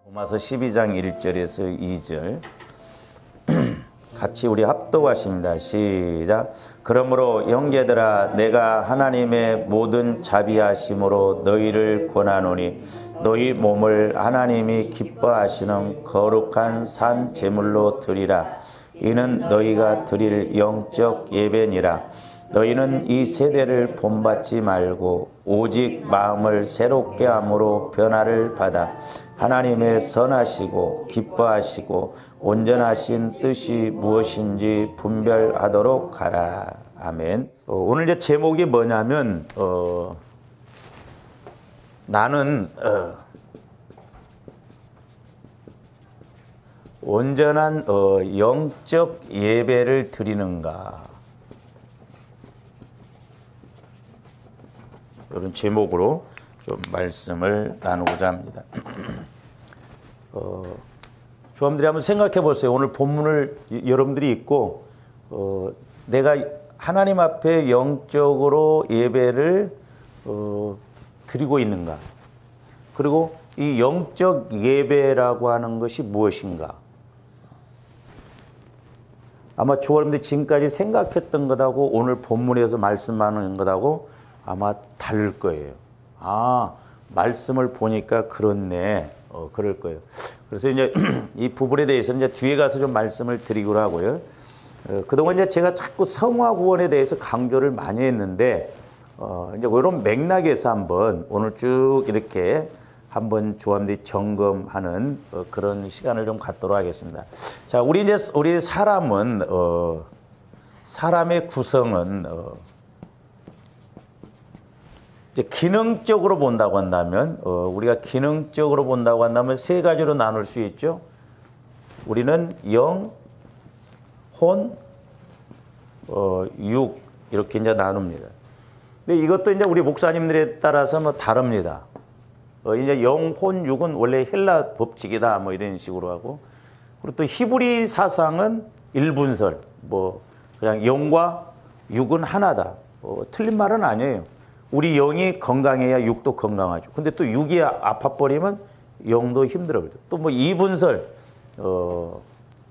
로마서 12장 1절에서 2절 같이 우리 합독하십니다. 시작. 그러므로 형제들아 내가 하나님의 모든 자비하심으로 너희를 권하노니 너희 몸을 하나님이 기뻐하시는 거룩한 산 제물로 드리라. 이는 너희가 드릴 영적 예배니라. 너희는 이 세대를 본받지 말고 오직 마음을 새롭게 함으로 변화를 받아 하나님의 선하시고 기뻐하시고 온전하신 뜻이 무엇인지 분별하도록 하라. 아멘. 오늘 이제 제목이 뭐냐면 나는 온전한 영적 예배를 드리는가, 이런 제목으로 좀 말씀을 나누고자 합니다. 조함들이 한번 생각해 보세요. 오늘 본문을 여러분들이 읽고 내가 하나님 앞에 영적으로 예배를 드리고 있는가, 그리고 이 영적 예배라고 하는 것이 무엇인가. 아마 여러분들이 지금까지 생각했던 것하고 오늘 본문에서 말씀하는 것하고 아마 다를 거예요. 아, 말씀을 보니까 그렇네. 그럴 거예요. 그래서 이제 이 부분에 대해서는 이제 뒤에 가서 좀 말씀을 드리기로 하고요. 그동안 이제 제가 자꾸 성화 구원에 대해서 강조를 많이 했는데, 이제 이런 맥락에서 한번 오늘 쭉 이렇게 한번 조함들이 점검하는 그런 시간을 좀 갖도록 하겠습니다. 자, 우리 사람은, 사람의 구성은, 이제 기능적으로 본다고 한다면, 우리가 기능적으로 본다고 한다면 세 가지로 나눌 수 있죠. 우리는 영, 혼, 육, 이렇게 이제 나눕니다. 근데 이것도 이제 우리 목사님들에 따라서 뭐 다릅니다. 이제 영, 혼, 육은 원래 헬라 법칙이다, 뭐 이런 식으로 하고, 그리고 또 히브리 사상은 일분설, 뭐 그냥 영과 육은 하나다. 틀린 말은 아니에요. 우리 영이 건강해야 육도 건강하죠. 근데 또 육이 아파버리면 영도 힘들어요. 또 뭐 이분설,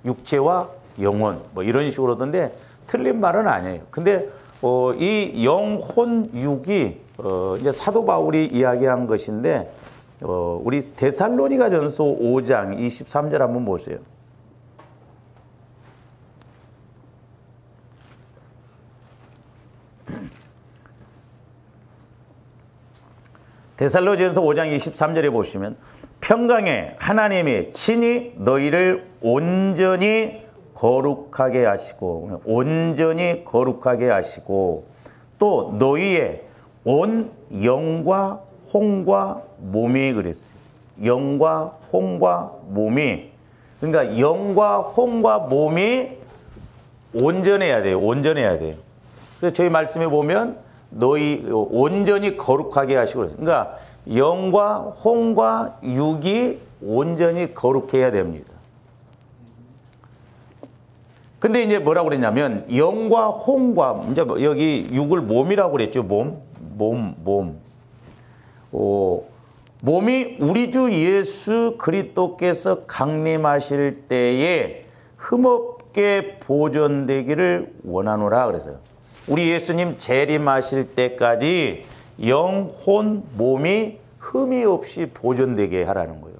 육체와 영혼, 뭐 이런 식으로 하던데 틀린 말은 아니에요. 근데 이 영, 혼, 육이 이제 사도 바울이 이야기한 것인데, 우리 데살로니가전서 5장 23절 한번 보세요. 데살로니가전서 5장 23절에 보시면 평강에 하나님이 친히 너희를 온전히 거룩하게 하시고, 온전히 거룩하게 하시고, 또 너희의 온 영과 혼과 몸이 그랬어요. 영과 혼과 몸이, 그러니까 영과 혼과 몸이 온전해야 돼요. 온전해야 돼요. 그래서 저희 말씀에 보면 너희 온전히 거룩하게 하시고, 그러니까 영과 혼과 육이 온전히 거룩해야 됩니다. 근데 이제 뭐라고 그랬냐면 영과 혼과, 이제 여기 육을 몸이라고 그랬죠. 몸이 우리 주 예수 그리스도께서 강림하실 때에 흠없게 보존되기를 원하노라 그래서요. 우리 예수님 재림하실 때까지 영, 혼, 몸이 흠이 없이 보존되게 하라는 거예요.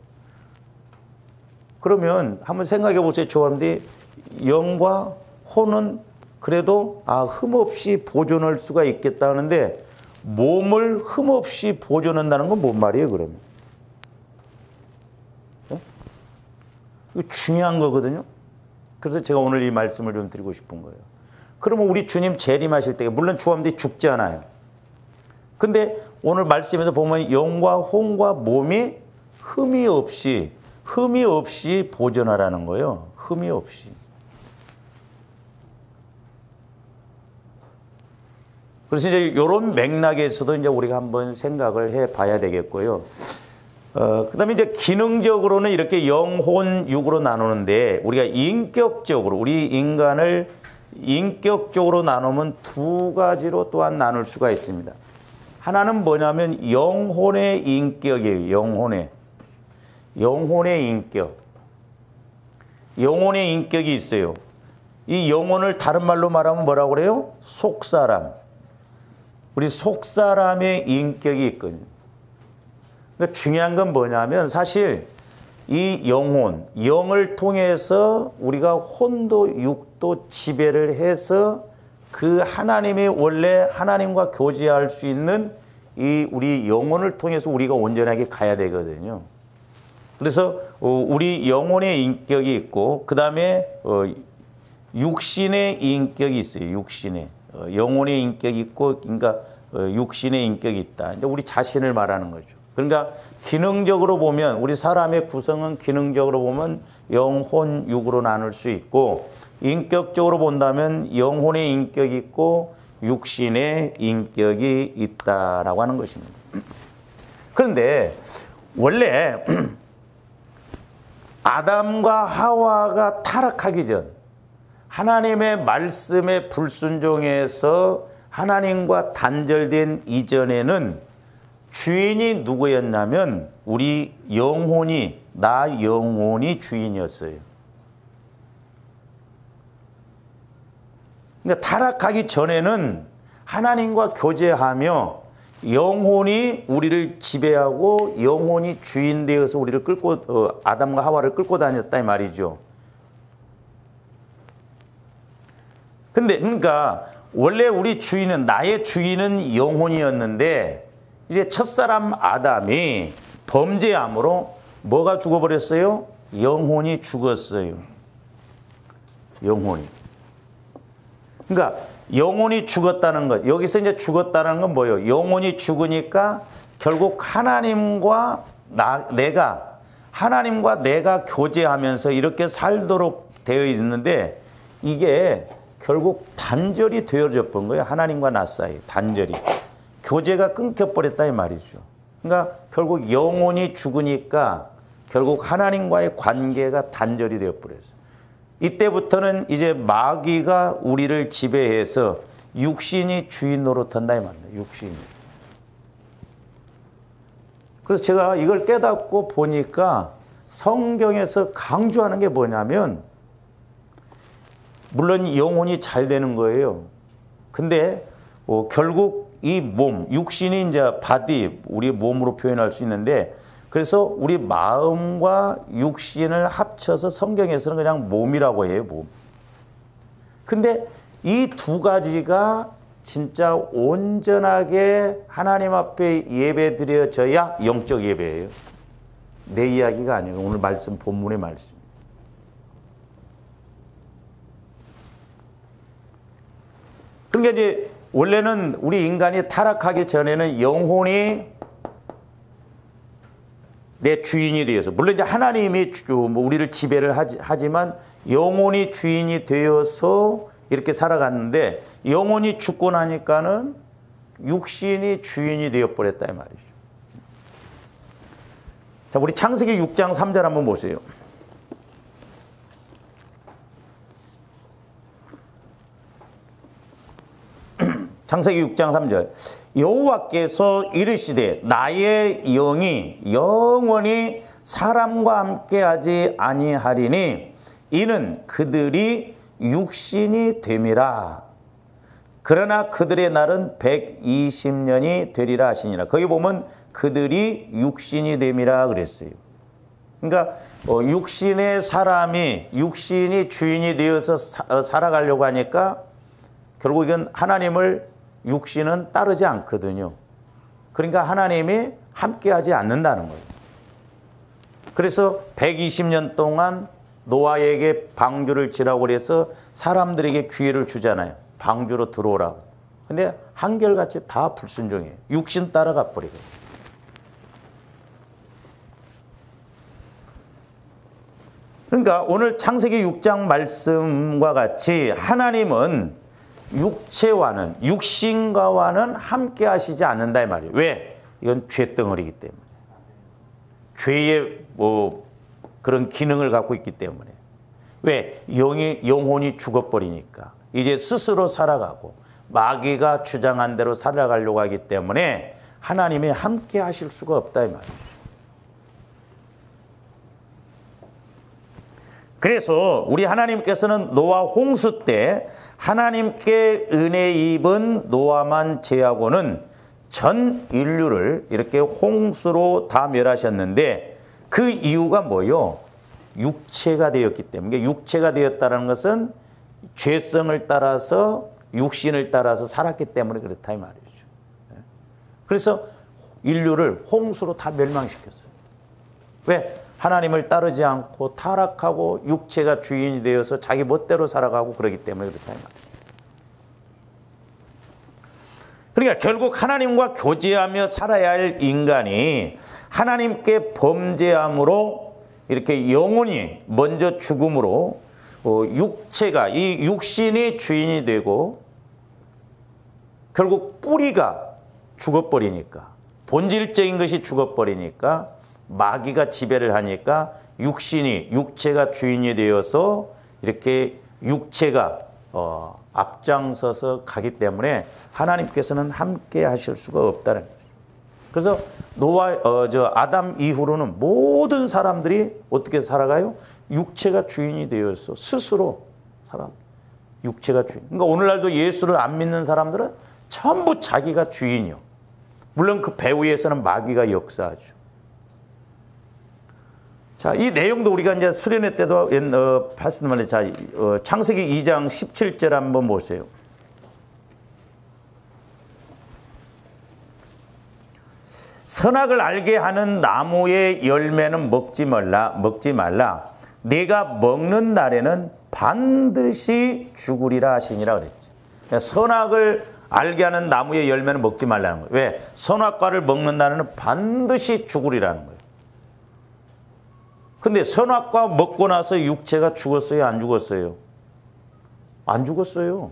그러면 한번 생각해 보세요. 조함디, 영과 혼은 그래도 흠없이 보존할 수가 있겠다 하는데 몸을 흠없이 보존한다는 건 뭔 말이에요, 그러면? 네? 이거 중요한 거거든요. 그래서 제가 오늘 이 말씀을 좀 드리고 싶은 거예요. 그러면 우리 주님 재림하실 때, 물론 조함들이 죽지 않아요. 근데 오늘 말씀에서 보면 영과 혼과 몸이 흠이 없이 보존하라는 거예요. 흠이 없이. 그래서 이제 이런 맥락에서도 이제 우리가 한번 생각을 해 봐야 되겠고요. 그 다음에 이제 기능적으로는 이렇게 영, 혼, 육으로 나누는데, 우리가 인격적으로, 우리 인간을 인격적으로 나누면 두 가지로 또한 나눌 수가 있습니다. 하나는 뭐냐면 영혼의 인격이에요. 영혼의. 영혼의 인격. 영혼의 인격이 있어요. 이 영혼을 다른 말로 말하면 뭐라고 그래요? 속사람. 우리 속사람의 인격이 있거든요. 그러니까 중요한 건 뭐냐면 사실 이 영혼, 영을 통해서 우리가 혼도 육도 지배를 해서 그 하나님이 원래 하나님과 교제할 수 있는 이 우리 영혼을 통해서 우리가 온전하게 가야 되거든요. 그래서 우리 영혼의 인격이 있고 그 다음에 육신의 인격이 있어요. 육신의 영혼의 인격이 있고 그러니까 육신의 인격이 있다. 이제 우리 자신을 말하는 거죠. 그러니까 기능적으로 보면 우리 사람의 구성은 기능적으로 보면 영혼, 육으로 나눌 수 있고 인격적으로 본다면 영혼의 인격이 있고 육신의 인격이 있다라고 하는 것입니다. 그런데 원래 아담과 하와가 타락하기 전 하나님의 말씀에 불순종해서 하나님과 단절된 이전에는 주인이 누구였냐면 우리 영혼이, 나 영혼이 주인이었어요. 그러니까 타락하기 전에는 하나님과 교제하며 영혼이 우리를 지배하고 영혼이 주인 되어서 우리를 끌고 아담과 하와를 끌고 다녔다 이 말이죠. 근데 그러니까 원래 우리 주인은 나의 주인은 영혼이었는데 이제 첫사람 아담이 범죄함으로 뭐가 죽어버렸어요? 영혼이 죽었어요. 영혼이. 그러니까 영혼이 죽었다는 것. 여기서 이제 죽었다는 건 뭐예요? 영혼이 죽으니까 결국 하나님과 내가 교제하면서 이렇게 살도록 되어 있는데 이게 결국 단절이 되어져 본 거예요. 하나님과 나 사이 단절이. 교제가 끊겨버렸다 이 말이죠. 그러니까 결국 영혼이 죽으니까 결국 하나님과의 관계가 단절이 되어버렸어요. 이때부터는 이제 마귀가 우리를 지배해서 육신이 주인 노릇한다 이 말이에요. 육신이. 그래서 제가 이걸 깨닫고 보니까 성경에서 강조하는 게 뭐냐면 물론 영혼이 잘 되는 거예요. 근데 결국 이 몸, 육신이 이제 바디, 우리 몸으로 표현할 수 있는데 그래서 우리 마음과 육신을 합쳐서 성경에서는 그냥 몸이라고 해요, 몸. 근데 이 두 가지가 진짜 온전하게 하나님 앞에 예배 드려져야 영적 예배예요. 내 이야기가 아니에요. 오늘 말씀, 본문의 말씀. 그러니까 이제 원래는 우리 인간이 타락하기 전에는 영혼이 내 주인이 되어서 물론 이제 하나님이 우리를 지배를 하지만 영혼이 주인이 되어서 이렇게 살아갔는데 영혼이 죽고 나니까는 육신이 주인이 되어버렸다 이 말이죠. 자, 우리 창세기 6장 3절 한번 보세요. 창세기 6장 3절 여호와께서 이르시되 나의 영이 영원히 사람과 함께하지 아니하리니 이는 그들이 육신이 됨이라. 그러나 그들의 날은 120년이 되리라 하시니라. 거기 보면 그들이 육신이 됨이라 그랬어요. 그러니까 육신의 사람이 육신이 주인이 되어서 살아가려고 하니까 결국 이건 하나님을 육신은 따르지 않거든요. 그러니까 하나님이 함께하지 않는다는 거예요. 그래서 120년 동안 노아에게 방주를 지라고 그래서 사람들에게 기회를 주잖아요. 방주로 들어오라고. 근데 한결같이 다 불순종해요. 육신 따라가 버리고. 그러니까 오늘 창세기 6장 말씀과 같이 하나님은 육체와는 육신과와는 함께 하시지 않는다 이 말이에요. 왜? 이건 죄덩어리이기 때문에. 죄의 그런 기능을 갖고 있기 때문에. 왜? 영혼이 죽어버리니까. 이제 스스로 살아가고 마귀가 주장한 대로 살아가려고 하기 때문에 하나님이 함께 하실 수가 없다 이 말이에요. 그래서 우리 하나님께서는 노아 홍수 때 하나님께 은혜 입은 노아만 제하고는 전 인류를 이렇게 홍수로 다 멸하셨는데 그 이유가 뭐요? 육체가 되었기 때문에. 육체가 되었다는 것은 죄성을 따라서 육신을 따라서 살았기 때문에 그렇다 이 말이죠. 그래서 인류를 홍수로 다 멸망시켰어요. 왜? 하나님을 따르지 않고 타락하고 육체가 주인이 되어서 자기 멋대로 살아가고 그러기 때문에 그렇다 이 말이죠. 그러니까 결국 하나님과 교제하며 살아야 할 인간이 하나님께 범죄함으로 이렇게 영혼이 먼저 죽음으로 육체가 이 육신이 주인이 되고 결국 뿌리가 죽어버리니까 본질적인 것이 죽어버리니까 마귀가 지배를 하니까 육체가 주인이 되어서 이렇게 육체가 앞장서서 가기 때문에 하나님께서는 함께 하실 수가 없다는 거죠. 그래서 아담 이후로는 모든 사람들이 어떻게 살아가요? 육체가 주인이 되어서 스스로 육체가 주인. 그러니까 오늘날도 예수를 안 믿는 사람들은 전부 자기가 주인이요. 물론 그 배후에서는 마귀가 역사하죠. 자, 이 내용도 우리가 이제 수련회 때도 봤습니다만, 창세기 2장 17절 한번 보세요. 선악을 알게 하는 나무의 열매는 먹지 말라. 내가 먹는 날에는 반드시 죽으리라 하시니라 그랬죠. 그러니까 선악을 알게 하는 나무의 열매는 먹지 말라는 거예요. 왜? 선악과를 먹는 날에는 반드시 죽으리라는 거예요. 근데 선악과 먹고 나서 육체가 죽었어요? 안 죽었어요? 안 죽었어요.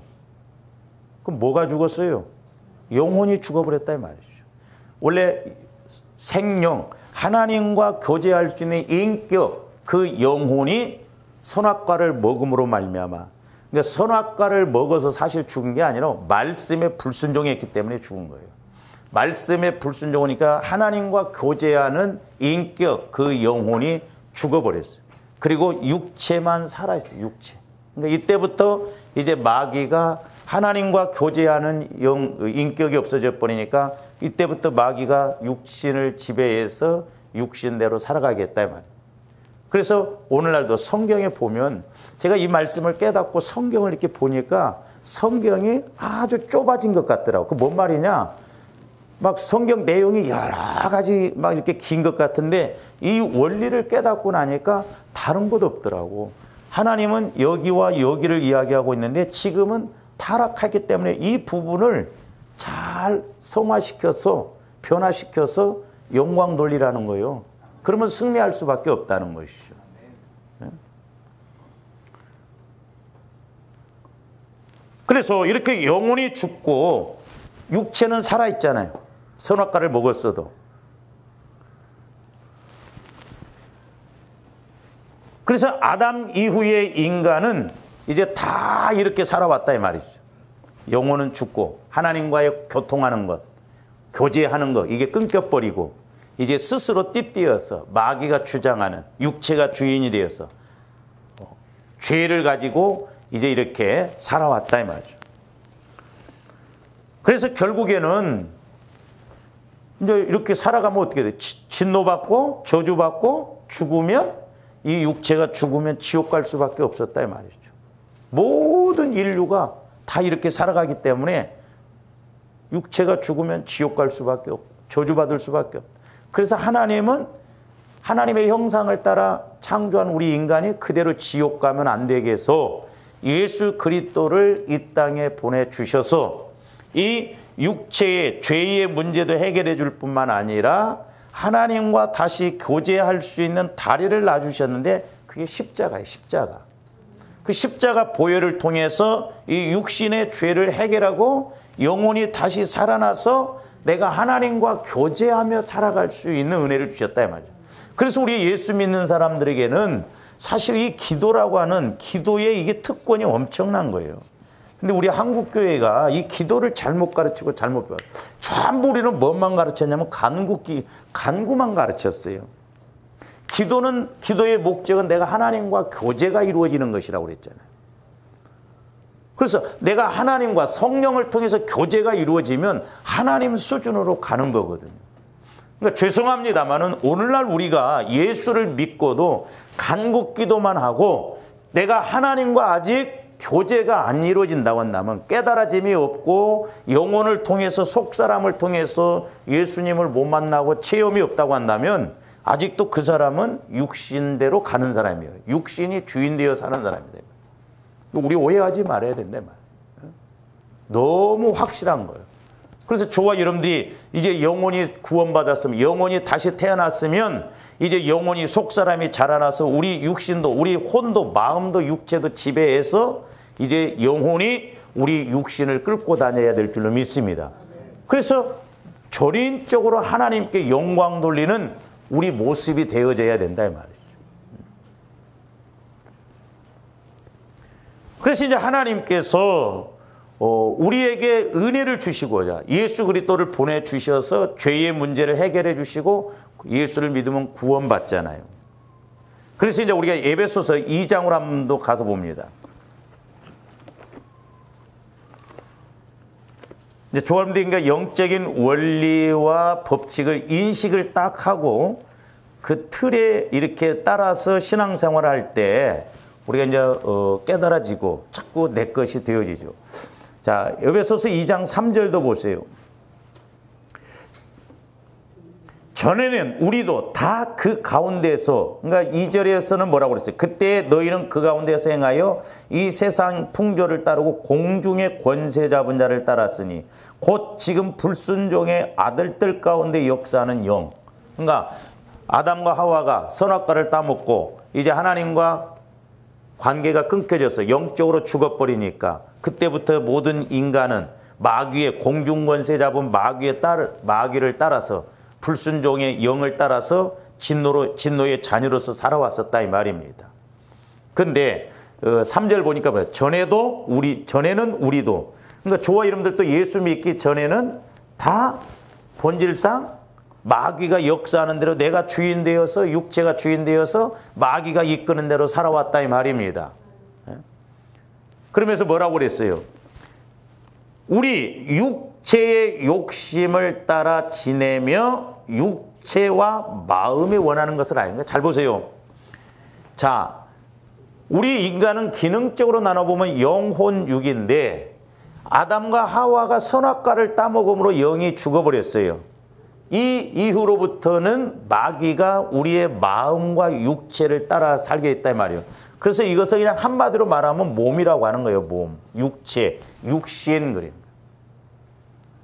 그럼 뭐가 죽었어요? 영혼이 죽어버렸다 이 말이죠. 원래 생명, 하나님과 교제할 수 있는 인격, 그 영혼이 선악과를 먹음으로 말미암아. 그러니까 선악과를 먹어서 사실 죽은 게 아니라 말씀에 불순종했기 때문에 죽은 거예요. 말씀에 불순종하니까 하나님과 교제하는 인격, 그 영혼이 죽어버렸어요. 그리고 육체만 살아있어요. 육체. 그러니까 이때부터 이제 마귀가 하나님과 교제하는 인격이 없어져 버리니까 이때부터 마귀가 육신을 지배해서 육신대로 살아가겠다 이 말이에요. 그래서 오늘날도 성경에 보면 제가 이 말씀을 깨닫고 성경을 이렇게 보니까 성경이 아주 좁아진 것 같더라고요. 그 뭔 말이냐? 막 성경 내용이 여러 가지 막 이렇게 긴 것 같은데 이 원리를 깨닫고 나니까 다른 것 없더라고. 하나님은 여기와 여기를 이야기하고 있는데 지금은 타락했기 때문에 이 부분을 잘 성화시켜서 변화시켜서 영광 돌리라는 거예요. 그러면 승리할 수밖에 없다는 것이죠. 그래서 이렇게 영혼이 죽고 육체는 살아있잖아요. 선악과를 먹었어도. 그래서 아담 이후의 인간은 이제 다 이렇게 살아왔다 이 말이죠. 영혼은 죽고 하나님과의 교통하는 것, 교제하는 것 이게 끊겨버리고 이제 스스로 띠띠어서 마귀가 주장하는 육체가 주인이 되어서 죄를 가지고 이제 이렇게 살아왔다 이 말이죠. 그래서 결국에는 이제 이렇게 살아가면 어떻게 돼? 진노받고 저주받고 죽으면 이 육체가 죽으면 지옥 갈 수밖에 없었다 이 말이죠. 모든 인류가 다 이렇게 살아가기 때문에 육체가 죽으면 지옥 갈 수밖에 없고 저주받을 수밖에 없고. 그래서 하나님은 하나님의 형상을 따라 창조한 우리 인간이 그대로 지옥 가면 안 되게 해서 예수 그리스도를 이 땅에 보내주셔서 이 육체의 죄의 문제도 해결해 줄 뿐만 아니라 하나님과 다시 교제할 수 있는 다리를 놔주셨는데 그게 십자가예요. 십자가. 그 십자가 보혈을 통해서 이 육신의 죄를 해결하고 영혼이 다시 살아나서 내가 하나님과 교제하며 살아갈 수 있는 은혜를 주셨다 이 말이죠. 그래서 우리 예수 믿는 사람들에게는 사실 이 기도라고 하는 기도의 이게 특권이 엄청난 거예요. 근데 우리 한국교회가 이 기도를 잘못 가르치고 잘못 배워요. 전부 우리는 뭐만 가르쳤냐면 간구만 가르쳤어요. 기도의 목적은 내가 하나님과 교제가 이루어지는 것이라고 그랬잖아요. 그래서 내가 하나님과 성령을 통해서 교제가 이루어지면 하나님 수준으로 가는 거거든요. 그러니까 죄송합니다만은 오늘날 우리가 예수를 믿고도 간국기도만 하고 내가 하나님과 아직 교제가 안 이루어진다고 한다면, 깨달아짐이 없고 영혼을 통해서, 속사람을 통해서 예수님을 못 만나고 체험이 없다고 한다면 아직도 그 사람은 육신대로 가는 사람이에요. 육신이 주인되어 사는 사람이다. 우리 오해하지 말아야 된다 말이에요. 너무 확실한 거예요. 그래서 저와 여러분들이 이제 영혼이 구원받았으면, 영혼이 다시 태어났으면 이제 영혼이, 속사람이 자라나서 우리 육신도, 우리 혼도, 마음도, 육체도 지배해서 이제 영혼이 우리 육신을 끌고 다녀야 될 줄로 믿습니다. 그래서 전인적으로 하나님께 영광 돌리는 우리 모습이 되어져야 된다 이 말이죠. 그래서 이제 하나님께서 우리에게 은혜를 주시고자 예수 그리스도를 보내주셔서 죄의 문제를 해결해 주시고 예수를 믿으면 구원받잖아요. 그래서 이제 우리가 에베소서 2장으로 한번 가서 봅니다. 이제 조합들이 그러니까 영적인 원리와 법칙을 인식을 딱 하고 그 틀에 이렇게 따라서 신앙생활을 할 때 우리가 이제 깨달아지고 자꾸 내 것이 되어지죠. 자, 에베소서 2장 3절도 보세요. 전에는 우리도 다 그 가운데서, 그러니까 2절에서는 뭐라고 그랬어요? 그때 너희는 그 가운데서 행하여 이 세상 풍조를 따르고 공중의 권세 잡은 자를 따랐으니 곧 지금 불순종의 아들들 가운데 역사하는 영. 그러니까 아담과 하와가 선악과를 따먹고 이제 하나님과 관계가 끊겨져서 영적으로 죽어버리니까 그때부터 모든 인간은 마귀의 공중권세 잡은 마귀를 따라서 불순종의 영을 따라서 진노의 자녀로서 살아왔었다 이 말입니다. 근데 3절 보니까 뭐야? 전에는 우리도, 그러니까 저와 여러분들도 예수 믿기 전에는 다 본질상 마귀가 역사하는 대로 내가 주인 되어서, 육체가 주인 되어서 마귀가 이끄는 대로 살아왔다 이 말입니다. 그러면서 뭐라고 그랬어요? 우리 육체의 욕심을 따라 지내며 육체와 마음이 원하는 것을 아닙니다. 잘 보세요. 자, 우리 인간은 기능적으로 나눠보면 영혼, 육인데 아담과 하와가 선악과를 따먹음으로 영이 죽어버렸어요. 이 이후로부터는 마귀가 우리의 마음과 육체를 따라 살게 했다 이 말이에요. 그래서 이것을 그냥 한마디로 말하면 몸이라고 하는 거예요. 몸, 육체, 육신 그림.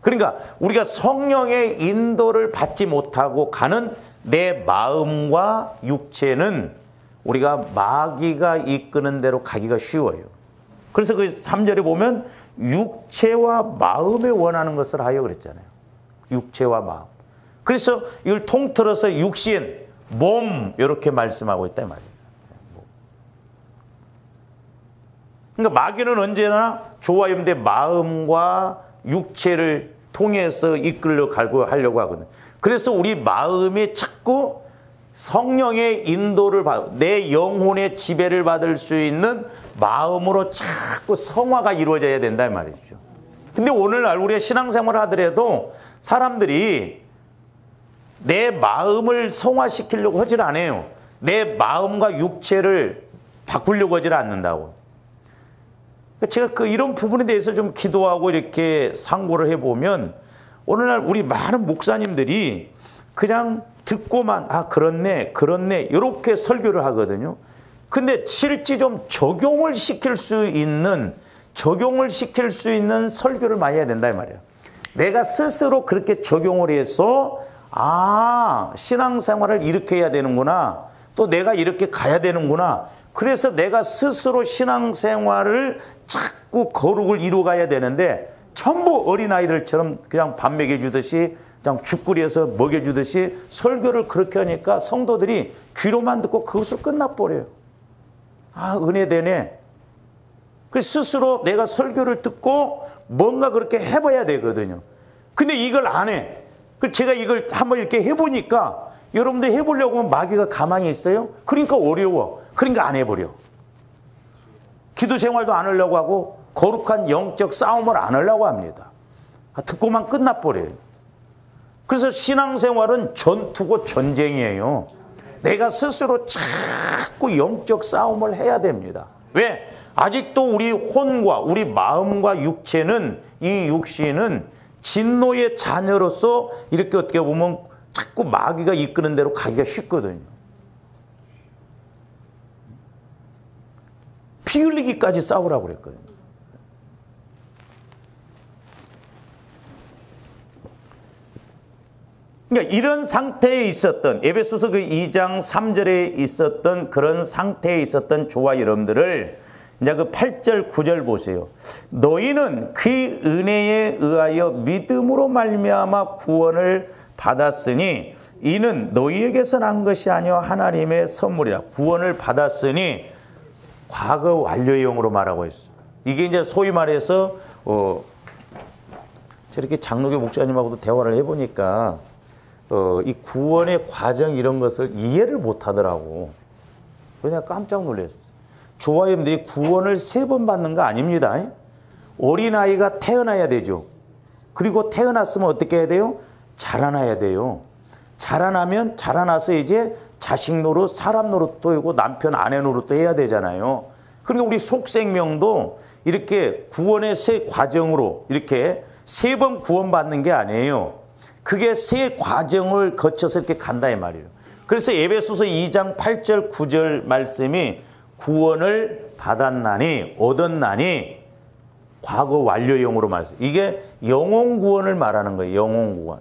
그러니까 우리가 성령의 인도를 받지 못하고 가는 내 마음과 육체는 우리가 마귀가 이끄는 대로 가기가 쉬워요. 그래서 그 3절에 보면 육체와 마음에 원하는 것을 하여 그랬잖아요. 육체와 마음. 그래서 이걸 통틀어서 육신, 몸 이렇게 말씀하고 있다 말이에요. 그러니까 마귀는 언제나 저와 여러분의 마음과 육체를 통해서 이끌려 가고 하려고 하거든요. 그래서 우리 마음이 자꾸 성령의 인도를 받고 내 영혼의 지배를 받을 수 있는 마음으로 자꾸 성화가 이루어져야 된다 이 말이죠. 근데 오늘날 우리가 신앙생활을 하더라도 사람들이 내 마음을 성화시키려고 하질 않아요. 내 마음과 육체를 바꾸려고 하질 않는다고. 제가 이런 부분에 대해서 좀 기도하고 이렇게 상고를 해보면 오늘날 우리 많은 목사님들이 그냥 듣고만 그렇네 이렇게 설교를 하거든요. 근데 실제 좀 적용을 시킬 수 있는 설교를 많이 해야 된다 이 말이에요. 내가 스스로 그렇게 적용을 해서 신앙생활을 이렇게 해야 되는구나, 또 내가 이렇게 가야 되는구나, 그래서 내가 스스로 신앙생활을 자꾸 거룩을 이루어가야 되는데 전부 어린아이들처럼 그냥 밥 먹여주듯이 그냥 죽 끓여서 먹여주듯이 설교를 그렇게 하니까 성도들이 귀로만 듣고 그것으로 끝나버려요. 은혜 되네. 그래서 스스로 내가 설교를 듣고 뭔가 그렇게 해봐야 되거든요. 근데 이걸 안 해. 그래서 제가 이걸 한번 이렇게 해보니까 여러분들 해보려고 하면 마귀가 가만히 있어요? 그러니까 어려워. 그러니까 안 해버려. 기도 생활도 안 하려고 하고 거룩한 영적 싸움을 안 하려고 합니다. 듣고만 끝나버려요. 그래서 신앙생활은 전투고 전쟁이에요. 내가 스스로 자꾸 영적 싸움을 해야 됩니다. 왜? 아직도 우리 혼과 우리 마음과 육체는, 이 육신은 진노의 자녀로서 이렇게 어떻게 보면 자꾸 마귀가 이끄는 대로 가기가 쉽거든요. 피 흘리기까지 싸우라고 그랬거든요. 그러니까 이런 상태에 있었던, 에베소서 그 2장 3절에 있었던 그런 상태에 있었던 저와 여러분들을 이제 그 8절 9절 보세요. 너희는 그 은혜에 의하여 믿음으로 말미암아 구원을 받았으니 이는 너희에게서 난 것이 아니요 하나님의 선물이라. 구원을 받았으니 과거 완료형으로 말하고 있어. 이게 이제 소위 말해서 저렇게 장로교 목사님하고도 대화를 해보니까 이 구원의 과정 이런 것을 이해를 못 하더라고. 그냥 깜짝 놀랐어. 저와 여러분들이 구원을 3번 받는 거 아닙니다. 어린아이가 태어나야 되죠. 그리고 태어났으면 어떻게 해야 돼요? 자라나야 돼요. 자라나서 이제 자식 노릇, 사람 노릇도 하고 남편, 아내 노릇도 해야 되잖아요. 그러니까 우리 속생명도 이렇게 구원의 새 과정으로 이렇게 3번 구원받는 게 아니에요. 그게 새 과정을 거쳐서 이렇게 간다 이 말이에요. 그래서 에베소서 2장 8절 9절 말씀이 구원을 받았나니 얻었나니 과거 완료형으로 말해서 이게 영혼 구원을 말하는 거예요. 영혼 구원.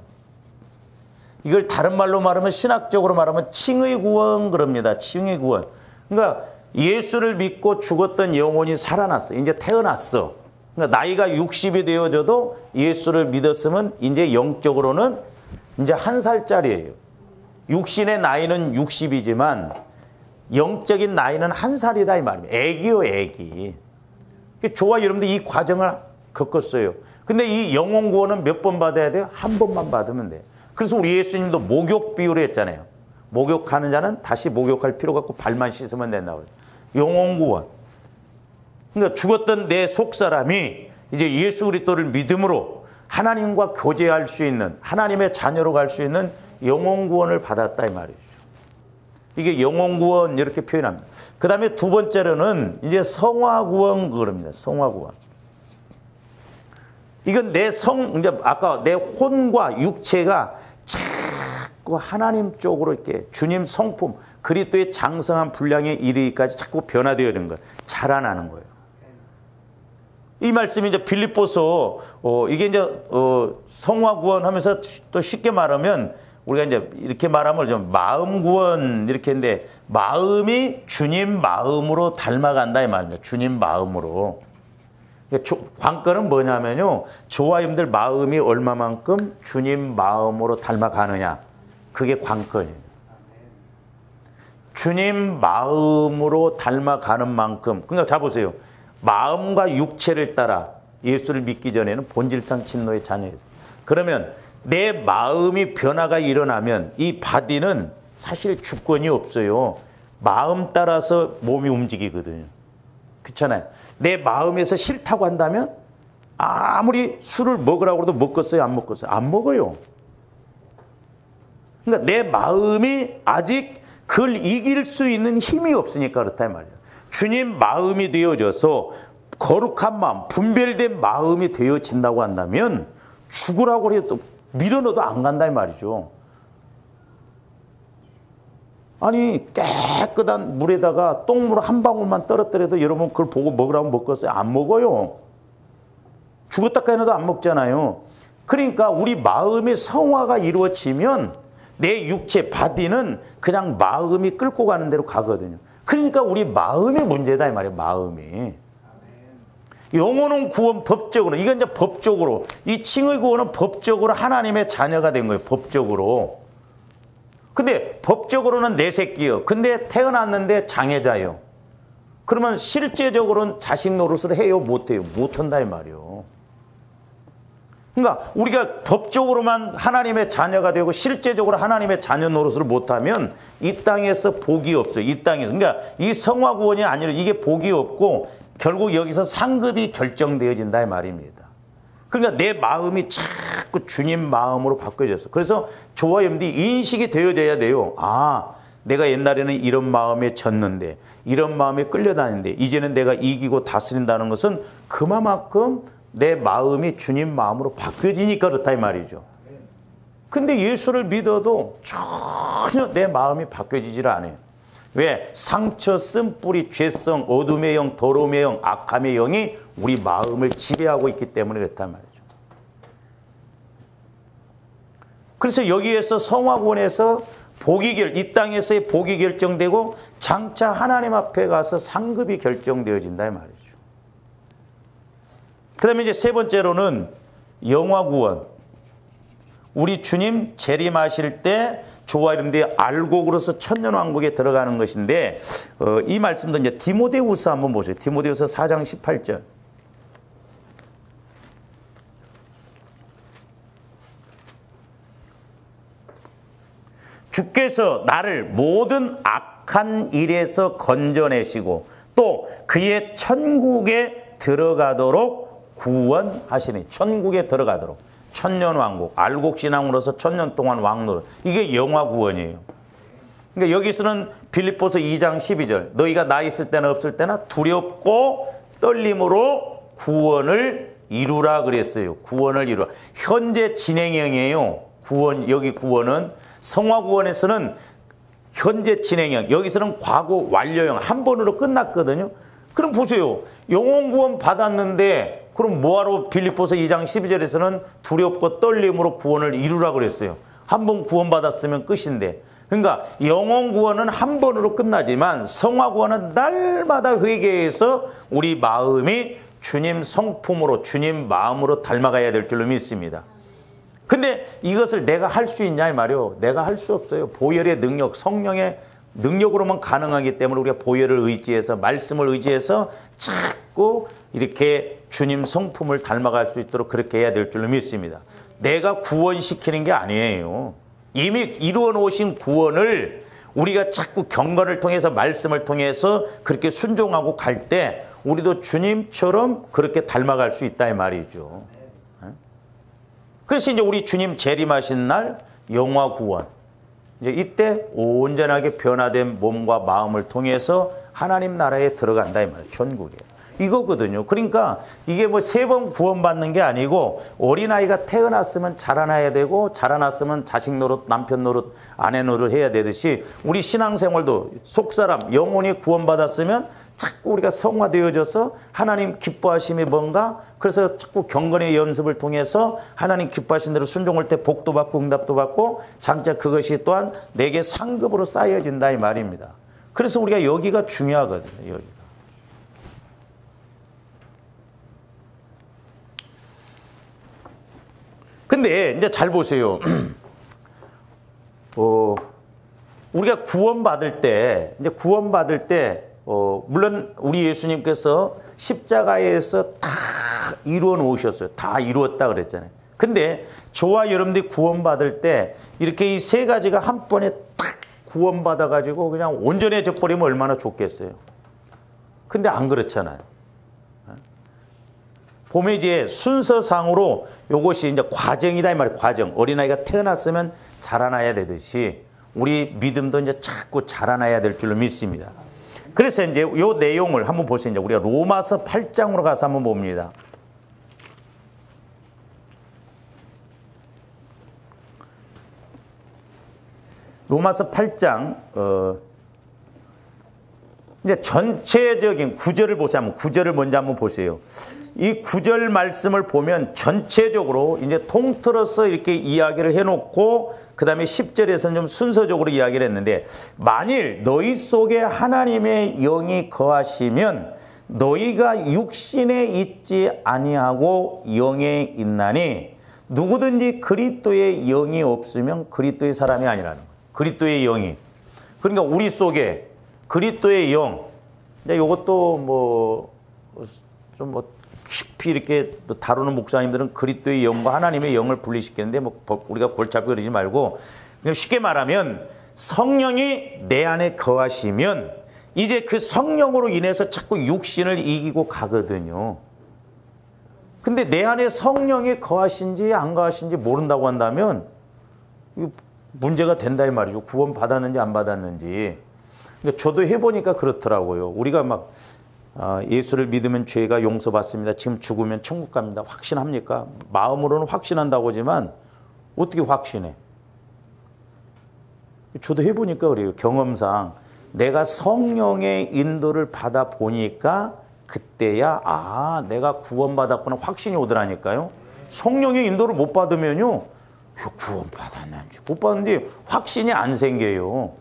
이걸 다른 말로 말하면 신학적으로 말하면 칭의 구원 그럽니다. 칭의 구원. 그러니까 예수를 믿고 죽었던 영혼이 살아났어. 이제 태어났어. 그러니까 나이가 60이 되어져도 예수를 믿었으면 이제 영적으로는 이제 1살짜리예요. 육신의 나이는 60이지만 영적인 나이는 1살이다 이 말입니다. 애기요, 애기. 저와 여러분들 이 과정을 겪었어요. 근데 이 영혼 구원은 몇 번 받아야 돼요? 한 번만 받으면 돼요. 그래서 우리 예수님도 목욕 비유를 했잖아요. 목욕하는 자는 다시 목욕할 필요가 없고 발만 씻으면 된다고. 영혼 구원. 그러니까 죽었던 내 속사람이 이제 예수 그리스도를 믿음으로 하나님과 교제할 수 있는, 하나님의 자녀로 갈 수 있는 영혼 구원을 받았다 이 말이죠. 이게 영혼 구원 이렇게 표현합니다. 그 다음에 두 번째로는 이제 성화 구원 그럽니다. 성화 구원. 이건 이제 아까 내 혼과 육체가 자꾸 하나님 쪽으로 이렇게 주님 성품, 그리스도의 장성한 분량에 이르기까지 자꾸 변화되어 있는 거예요. 자라나는 거예요. 이 말씀이 이제 빌립보서 이게 이제 성화 구원하면서 또 쉽게 말하면 우리가 이제 이렇게 말하면 좀 마음 구원 이렇게 했는데 마음이 주님 마음으로 닮아간다 이 말입니다. 주님 마음으로. 관건은 뭐냐면요. 저와 여러분들 마음이 얼마만큼 주님 마음으로 닮아가느냐. 그게 관건이에요. 주님 마음으로 닮아가는 만큼. 그러니까 자 보세요. 마음과 육체를 따라 예수를 믿기 전에는 본질상 진노의 자녀예요. 그러면 내 마음이 변화가 일어나면 이 바디는 사실 주권이 없어요. 마음 따라서 몸이 움직이거든요. 그렇잖아요. 내 마음에서 싫다고 한다면 아무리 술을 먹으라고 해도 먹겠어요? 안 먹겠어요? 안 먹어요. 그러니까 내 마음이 아직 그걸 이길 수 있는 힘이 없으니까 그렇다 이 말이에요. 주님 마음이 되어져서 거룩한 마음, 분별된 마음이 되어진다고 한다면 죽으라고 해도 밀어넣어도 안 간다 이 말이죠. 아니 깨끗한 물에다가 똥물 한 방울만 떨어뜨려도 여러분 그걸 보고 먹으라고 먹겠어요? 안 먹어요. 죽었다 해도 안 먹잖아요. 그러니까 우리 마음의 성화가 이루어지면 내 육체 바디는 그냥 마음이 끌고 가는 대로 가거든요. 그러니까 우리 마음의 문제다 이 말이에요. 마음이. 영혼은 구원 법적으로, 이건 이제 법적으로, 이 칭의 구원은 법적으로 하나님의 자녀가 된 거예요. 법적으로. 근데 법적으로는 내 새끼요. 근데 태어났는데 장애자예요. 그러면 실제적으로는 자식 노릇을 해요? 못해요? 못한다 이 말이에요. 그러니까 우리가 법적으로만 하나님의 자녀가 되고 실제적으로 하나님의 자녀 노릇을 못하면 이 땅에서 복이 없어요. 이 땅에서. 그러니까 이 성화 구원이 아니라 이게 복이 없고 결국 여기서 상급이 결정되어진다 이 말입니다. 그러니까 내 마음이 자꾸 주님 마음으로 바뀌어졌어. 그래서 저와 여러분들이 인식이 되어져야 돼요. 아, 내가 옛날에는 이런 마음에 졌는데, 이런 마음에 끌려다니는데 이제는 내가 이기고 다스린다는 것은 그만큼 내 마음이 주님 마음으로 바뀌어지니까 그렇다 이 말이죠. 근데 예수를 믿어도 전혀 내 마음이 바뀌어지질 않아요. 왜? 상처, 쓴뿌리, 죄성, 어둠의 영, 더러움의 영, 악함의 영이 우리 마음을 지배하고 있기 때문에 그렇단 말이죠. 그래서 여기에서 성화구원에서 이 땅에서의 복이 결정되고 장차 하나님 앞에 가서 상급이 결정되어진다 이 말이죠. 그 다음에 이제 세 번째로는 영화구원. 우리 주님 재림하실 때 저와 여러분들이 알곡으로서 천년왕국에 들어가는 것인데 이 말씀도 이제 디모데후서 한번 보세요. 디모데후서 4장 18절. 주께서 나를 모든 악한 일에서 건져내시고 또 그의 천국에 들어가도록 구원하시니. 천국에 들어가도록. 천년왕국, 알곡신앙으로서 천년 동안 왕노릇. 이게 영화구원이에요. 그러니까 여기서는 빌립보서 2장 12절. 너희가 나 있을 때나 없을 때나 두렵고 떨림으로 구원을 이루라 그랬어요. 구원을 이루라. 현재 진행형이에요. 구원, 여기 구원은. 성화구원에서는 현재 진행형, 여기서는 과거 완료형, 한 번으로 끝났거든요. 그럼 보세요. 영혼구원 받았는데 그럼 뭐하러 빌립보서 2장 12절에서는 두렵고 떨림으로 구원을 이루라 그랬어요. 한 번 구원받았으면 끝인데. 그러니까 영혼구원은 한 번으로 끝나지만 성화구원은 날마다 회개해서 우리 마음이 주님 성품으로, 주님 마음으로 닮아가야 될 줄로 믿습니다. 근데 이것을 내가 할 수 있냐 이 말이요. 내가 할 수 없어요. 보혈의 능력, 성령의 능력으로만 가능하기 때문에 우리가 보혈을 의지해서, 말씀을 의지해서 자꾸 이렇게 주님 성품을 닮아갈 수 있도록 그렇게 해야 될 줄로 믿습니다. 내가 구원시키는 게 아니에요. 이미 이루어 놓으신 구원을 우리가 자꾸 경건을 통해서, 말씀을 통해서 그렇게 순종하고 갈 때 우리도 주님처럼 그렇게 닮아갈 수 있다 이 말이죠. 그래서 이제 우리 주님 재림하신 날 영화구원. 이제 이때 온전하게 변화된 몸과 마음을 통해서 하나님 나라에 들어간다 이 말이에요. 천국에. 이거거든요. 그러니까 이게 뭐 3번 구원받는 게 아니고 어린아이가 태어났으면 자라나야 되고 자라났으면 자식 노릇, 남편 노릇, 아내 노릇 해야 되듯이 우리 신앙생활도 속사람, 영혼이 구원받았으면 자꾸 우리가 성화되어져서 하나님 기뻐하심이 뭔가, 그래서 자꾸 경건의 연습을 통해서 하나님 기뻐하신 대로 순종할 때 복도 받고 응답도 받고 장차 그것이 또한 내게 상급으로 쌓여진다 이 말입니다. 그래서 우리가 여기가 중요하거든요. 여기가. 근데 이제 잘 보세요. 우리가 구원받을 때, 물론 우리 예수님께서 십자가에서 다 이루어 놓으셨어요. 다 이루었다 그랬잖아요. 근데 저와 여러분들이 구원받을 때 이렇게 이 3가지가 한 번에 딱 구원받아가지고 그냥 온전해져 버리면 얼마나 좋겠어요. 근데 안 그렇잖아요. 보면 이제 순서상으로 요것이 이제 과정이다 이 말이에요. 과정. 어린아이가 태어났으면 자라나야 되듯이 우리 믿음도 이제 자꾸 자라나야 될 줄로 믿습니다. 그래서 이제 요 내용을 한번 보세요. 이제 우리가 로마서 8장으로 가서 한번 봅니다. 로마서 8장, 이제 전체적인 구절을 보세요. 한번 구절을 먼저 한번 보세요. 이 구절 말씀을 보면 전체적으로 이제 통틀어서 이렇게 이야기를 해놓고 그 다음에 10절에서는 좀 순서적으로 이야기를 했는데, 만일 너희 속에 하나님의 영이 거하시면 너희가 육신에 있지 아니하고 영에 있나니, 누구든지 그리스도의 영이 없으면 그리스도의 사람이 아니라는 거예요. 그리스도의 영이. 그러니까 우리 속에 그리스도의 영. 이제 이것도 좀 깊이 이렇게 다루는 목사님들은 그리스도의 영과 하나님의 영을 분리시키는데 뭐 우리가 골치 아프게 그러지 말고 그냥 쉽게 말하면 성령이 내 안에 거하시면 이제 그 성령으로 인해서 자꾸 육신을 이기고 가거든요. 근데 내 안에 성령이 거하신지 안 거하신지 모른다고 한다면 문제가 된다 이 말이죠. 구원 받았는지 안 받았는지. 그러니까 저도 해보니까 그렇더라고요. 우리가 막 예수를 믿으면 죄가 용서받습니다. 지금 죽으면 천국 갑니다. 확신합니까? 마음으로는 확신한다고 하지만 어떻게 확신해? 저도 해보니까 그래요. 경험상 내가 성령의 인도를 받아 보니까 그때야 내가 구원받았구나 확신이 오더라니까요. 성령의 인도를 못 받으면요. 구원받았는지 못 받는데 확신이 안 생겨요.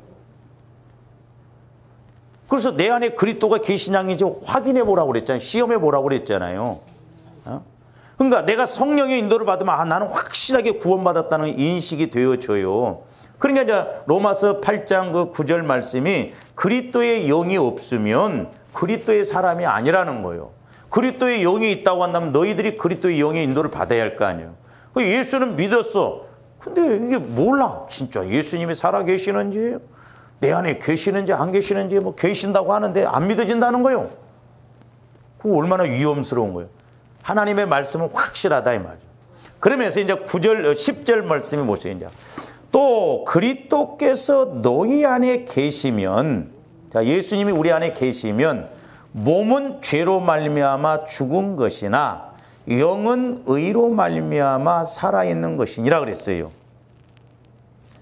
그래서 내 안에 그리스도가 계시냐는지 확인해 보라고 그랬잖아요. 시험해 보라고 그랬잖아요. 그러니까 내가 성령의 인도를 받으면 나는 확실하게 구원받았다는 인식이 되어져요. 그러니까 이제 로마서 8장 그 9절 말씀이 그리스도의 영이 없으면 그리스도의 사람이 아니라는 거예요. 그리스도의 영이 있다고 한다면 너희들이 그리스도의 영의 인도를 받아야 할 거 아니에요. 예수는 믿었어. 근데 이게 몰라. 진짜 예수님이 살아계시는지 내 안에 계시는지 안 계시는지 뭐 계신다고 하는데 안 믿어진다는 거예요. 그거 얼마나 위험스러운 거예요. 하나님의 말씀은 확실하다 이 말이죠. 그러면서 이제 9절, 10절 말씀이 뭐죠? 이제 또 그리스도께서 너희 안에 계시면, 자 예수님이 우리 안에 계시면 몸은 죄로 말미암아 죽은 것이나 영은 의로 말미암아 살아있는 것이니라 그랬어요.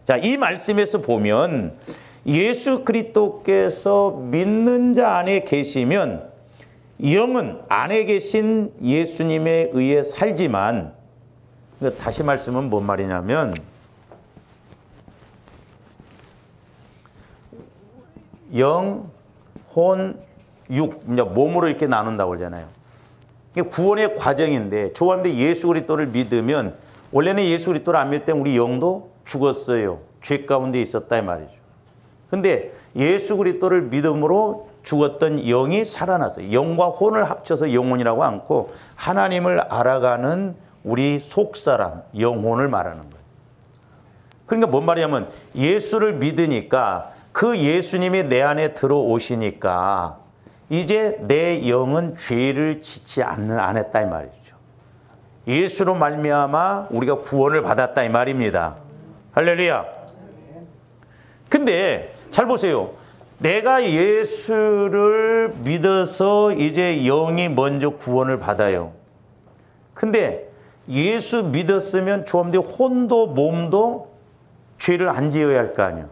자, 이 말씀에서 보면 예수 그리스도께서 믿는 자 안에 계시면 영은 안에 계신 예수님에 의해 살지만, 다시 말씀은 뭔 말이냐면 영, 혼, 육, 몸으로 이렇게 나눈다고 그러잖아요. 구원의 과정인데 조합인데 예수 그리스도를 믿으면 원래는 예수 그리스도를 안 믿을 때 우리 영도 죽었어요. 죄 가운데 있었다 이 말이죠. 근데 예수 그리스도를 믿음으로 죽었던 영이 살아났어요. 영과 혼을 합쳐서 영혼이라고 않고 하나님을 알아가는 우리 속사람, 영혼을 말하는 거예요. 그러니까 뭔 말이냐면 예수를 믿으니까 그 예수님이 내 안에 들어오시니까 이제 내 영은 죄를 짓지 안 했다 이 말이죠. 예수로 말미암아 우리가 구원을 받았다 이 말입니다. 할렐루야. 근데 잘 보세요. 내가 예수를 믿어서 이제 영이 먼저 구원을 받아요. 근데 예수 믿었으면 조합대 혼도 몸도 죄를 안 지어야 할 거 아니에요.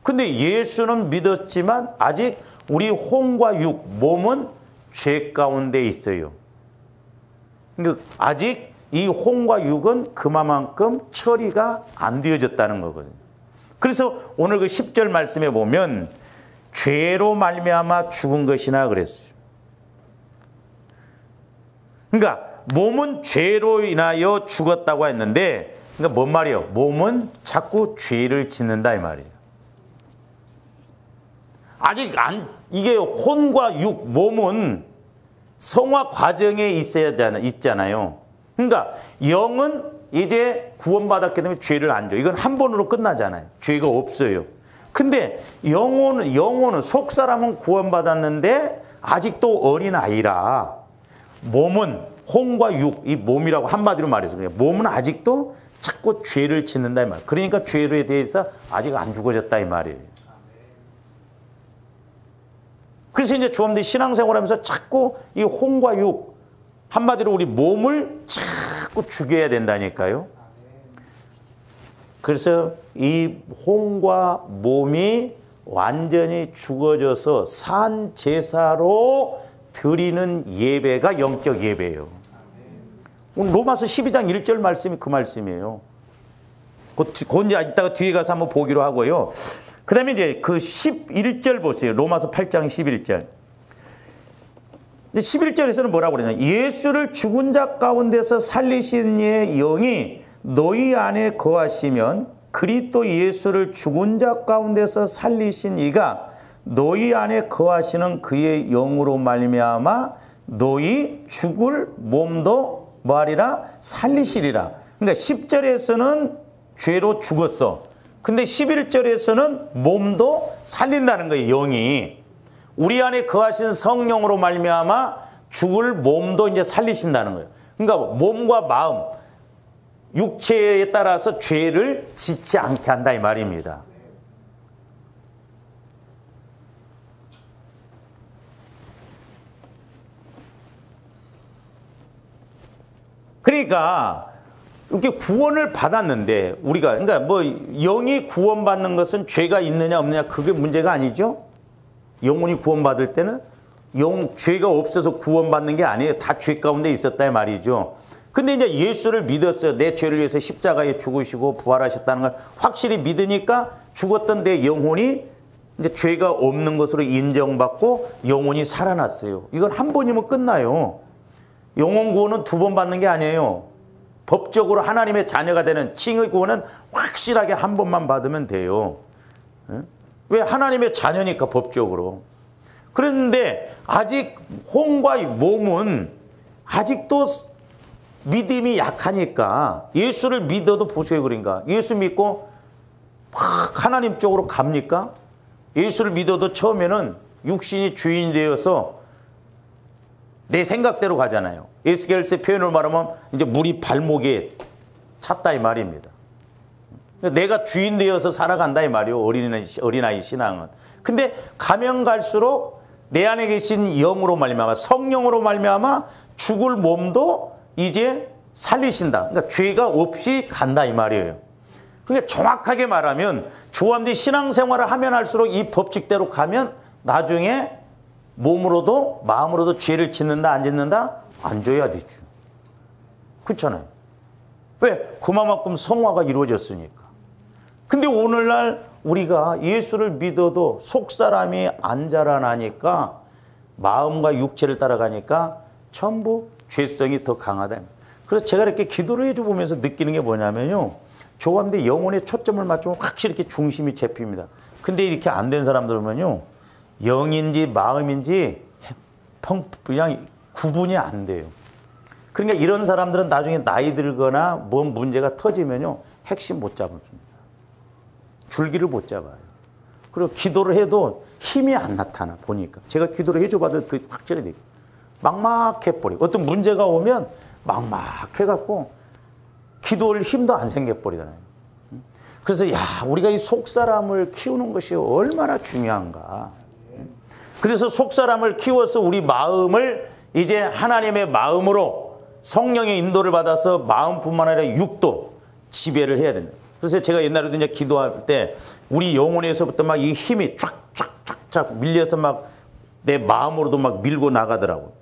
근데 예수는 믿었지만 아직 우리 혼과 육, 몸은 죄 가운데 있어요. 그러니까 아직 이 혼과 육은 그만큼 처리가 안 되어졌다는 거거든요. 그래서 오늘 그 10절 말씀에 보면 죄로 말미암아 죽은 것이나 그랬어요. 그러니까 몸은 죄로 인하여 죽었다고 했는데, 그러니까 뭔 말이에요? 몸은 자꾸 죄를 짓는다 이 말이에요. 아직 이게 혼과 육, 몸은 성화 과정에 있잖아요. 그러니까 영은 이제 구원받았기 때문에 죄를 안 줘. 이건 한 번으로 끝나잖아요. 죄가 없어요. 근데 영혼은 속사람은 구원받았는데 아직도 어린아이라 몸은 혼과 육, 이 몸이라고 한마디로 말해서 그래요. 몸은 아직도 자꾸 죄를 짓는다 이 말이에요. 그러니까 죄에 대해서 아직 안 죽어졌다 이 말이에요. 그래서 이제 조합들이 신앙생활하면서 자꾸 이 혼과 육, 한마디로 우리 몸을 자꾸 죽여야 된다니까요. 그래서 이 혼과 몸이 완전히 죽어져서 산 제사로 드리는 예배가 영적 예배예요. 오늘 로마서 12장 1절 말씀이 그 말씀이에요. 그건 이제 이따가 뒤에 가서 한번 보기로 하고요. 그 다음에 이제 그 11절 보세요. 로마서 8장 11절. 11절에서는 뭐라고 그러냐. 예수를 죽은 자 가운데서 살리신 이의 영이 너희 안에 거하시면 그리스도 예수를 죽은 자 가운데서 살리신 이가 너희 안에 거하시는 그의 영으로 말미암아 너희 죽을 몸도 뭐하리라? 살리시리라. 그러니까 10절에서는 죄로 죽었어. 근데 11절에서는 몸도 살린다는 거예요. 영이. 우리 안에 거하신 성령으로 말미암아 죽을 몸도 이제 살리신다는 거예요. 그러니까 몸과 마음, 육체에 따라서 죄를 짓지 않게 한다 이 말입니다. 그러니까 이렇게 구원을 받았는데 우리가 그러니까 뭐 영이 구원받는 것은 죄가 있느냐 없느냐 그게 문제가 아니죠. 영혼이 구원받을 때는 죄가 없어서 구원받는 게 아니에요. 다 죄 가운데 있었다 이 말이죠. 근데 이제 예수를 믿었어요. 내 죄를 위해서 십자가에 죽으시고 부활하셨다는 걸 확실히 믿으니까 죽었던 내 영혼이 이제 죄가 없는 것으로 인정받고 영혼이 살아났어요. 이건 한 번이면 끝나요. 영혼 구원은 두 번 받는 게 아니에요. 법적으로 하나님의 자녀가 되는 칭의 구원은 확실하게 한 번만 받으면 돼요. 왜? 하나님의 자녀니까 법적으로. 그런데 아직 혼과 몸은 아직도 믿음이 약하니까 예수를 믿어도 보세요. 그러니까 예수 믿고 막 하나님 쪽으로 갑니까? 예수를 믿어도 처음에는 육신이 주인이 되어서 내 생각대로 가잖아요. 에스겔서의 표현을 말하면 이제 물이 발목에 찼다 이 말입니다. 내가 주인 되어서 살아간다 이 말이에요. 어린아이 신앙은. 근데 가면 갈수록 내 안에 계신 영으로 말미암아 성령으로 말미암아 죽을 몸도 이제 살리신다. 그러니까 죄가 없이 간다 이 말이에요. 그러니까 정확하게 말하면 조함대 신앙생활을 하면 할수록 이 법칙대로 가면 나중에 몸으로도 마음으로도 죄를 짓는다 안 짓는다? 안 져야 되죠. 그렇잖아요. 왜? 그만큼 성화가 이루어졌으니까. 근데 오늘날 우리가 예수를 믿어도 속사람이 안 자라나니까 마음과 육체를 따라가니까 전부 죄성이 더 강하다. 그래서 제가 이렇게 기도를 해줘 보면서 느끼는 게 뭐냐면요. 조함대 영혼에 초점을 맞추면 확실히 이렇게 중심이 잡힙니다. 근데 이렇게 안 된 사람들은요. 영인지 마음인지 그냥 구분이 안 돼요. 그러니까 이런 사람들은 나중에 나이 들거나 뭔 문제가 터지면요. 핵심 못 잡습니다. 줄기를 못 잡아요. 그리고 기도를 해도 힘이 안 나타나 보니까. 제가 기도를 해줘봐도 그 확실히 돼요. 막막해버리고 어떤 문제가 오면 막막해갖고 기도할 힘도 안 생겨버리잖아요. 그래서 우리가 이 속사람을 키우는 것이 얼마나 중요한가. 그래서 속사람을 키워서 우리 마음을 이제 하나님의 마음으로 성령의 인도를 받아서 마음뿐만 아니라 육도 지배를 해야 된다. 그래서 제가 옛날에도 이제 기도할 때 우리 영혼에서부터 막 이 힘이 쫙쫙쫙쫙 밀려서 막 내 마음으로도 막 밀고 나가더라고.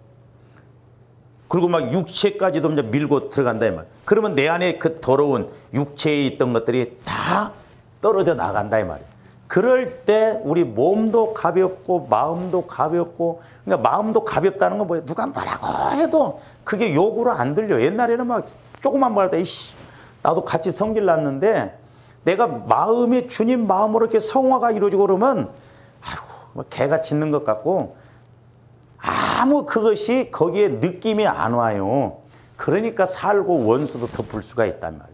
그리고 막 육체까지도 이제 밀고 들어간다 이 말. 그러면 내 안에 그 더러운 육체에 있던 것들이 다 떨어져 나간다 이 말이에요. 그럴 때 우리 몸도 가볍고 마음도 가볍고, 그러니까 마음도 가볍다는 건 뭐예요? 누가 뭐라고 해도 그게 욕으로 안 들려. 옛날에는 막 조그만 말 할 때 이씨 나도 같이 성질 났는데 내가 마음이 주님 마음으로 이렇게 성화가 이루어지고 그러면 아이고 뭐 개가 짖는 것 같고 아무 그것이 거기에 느낌이 안 와요. 그러니까 살고 원수도 덮을 수가 있단 말이죠.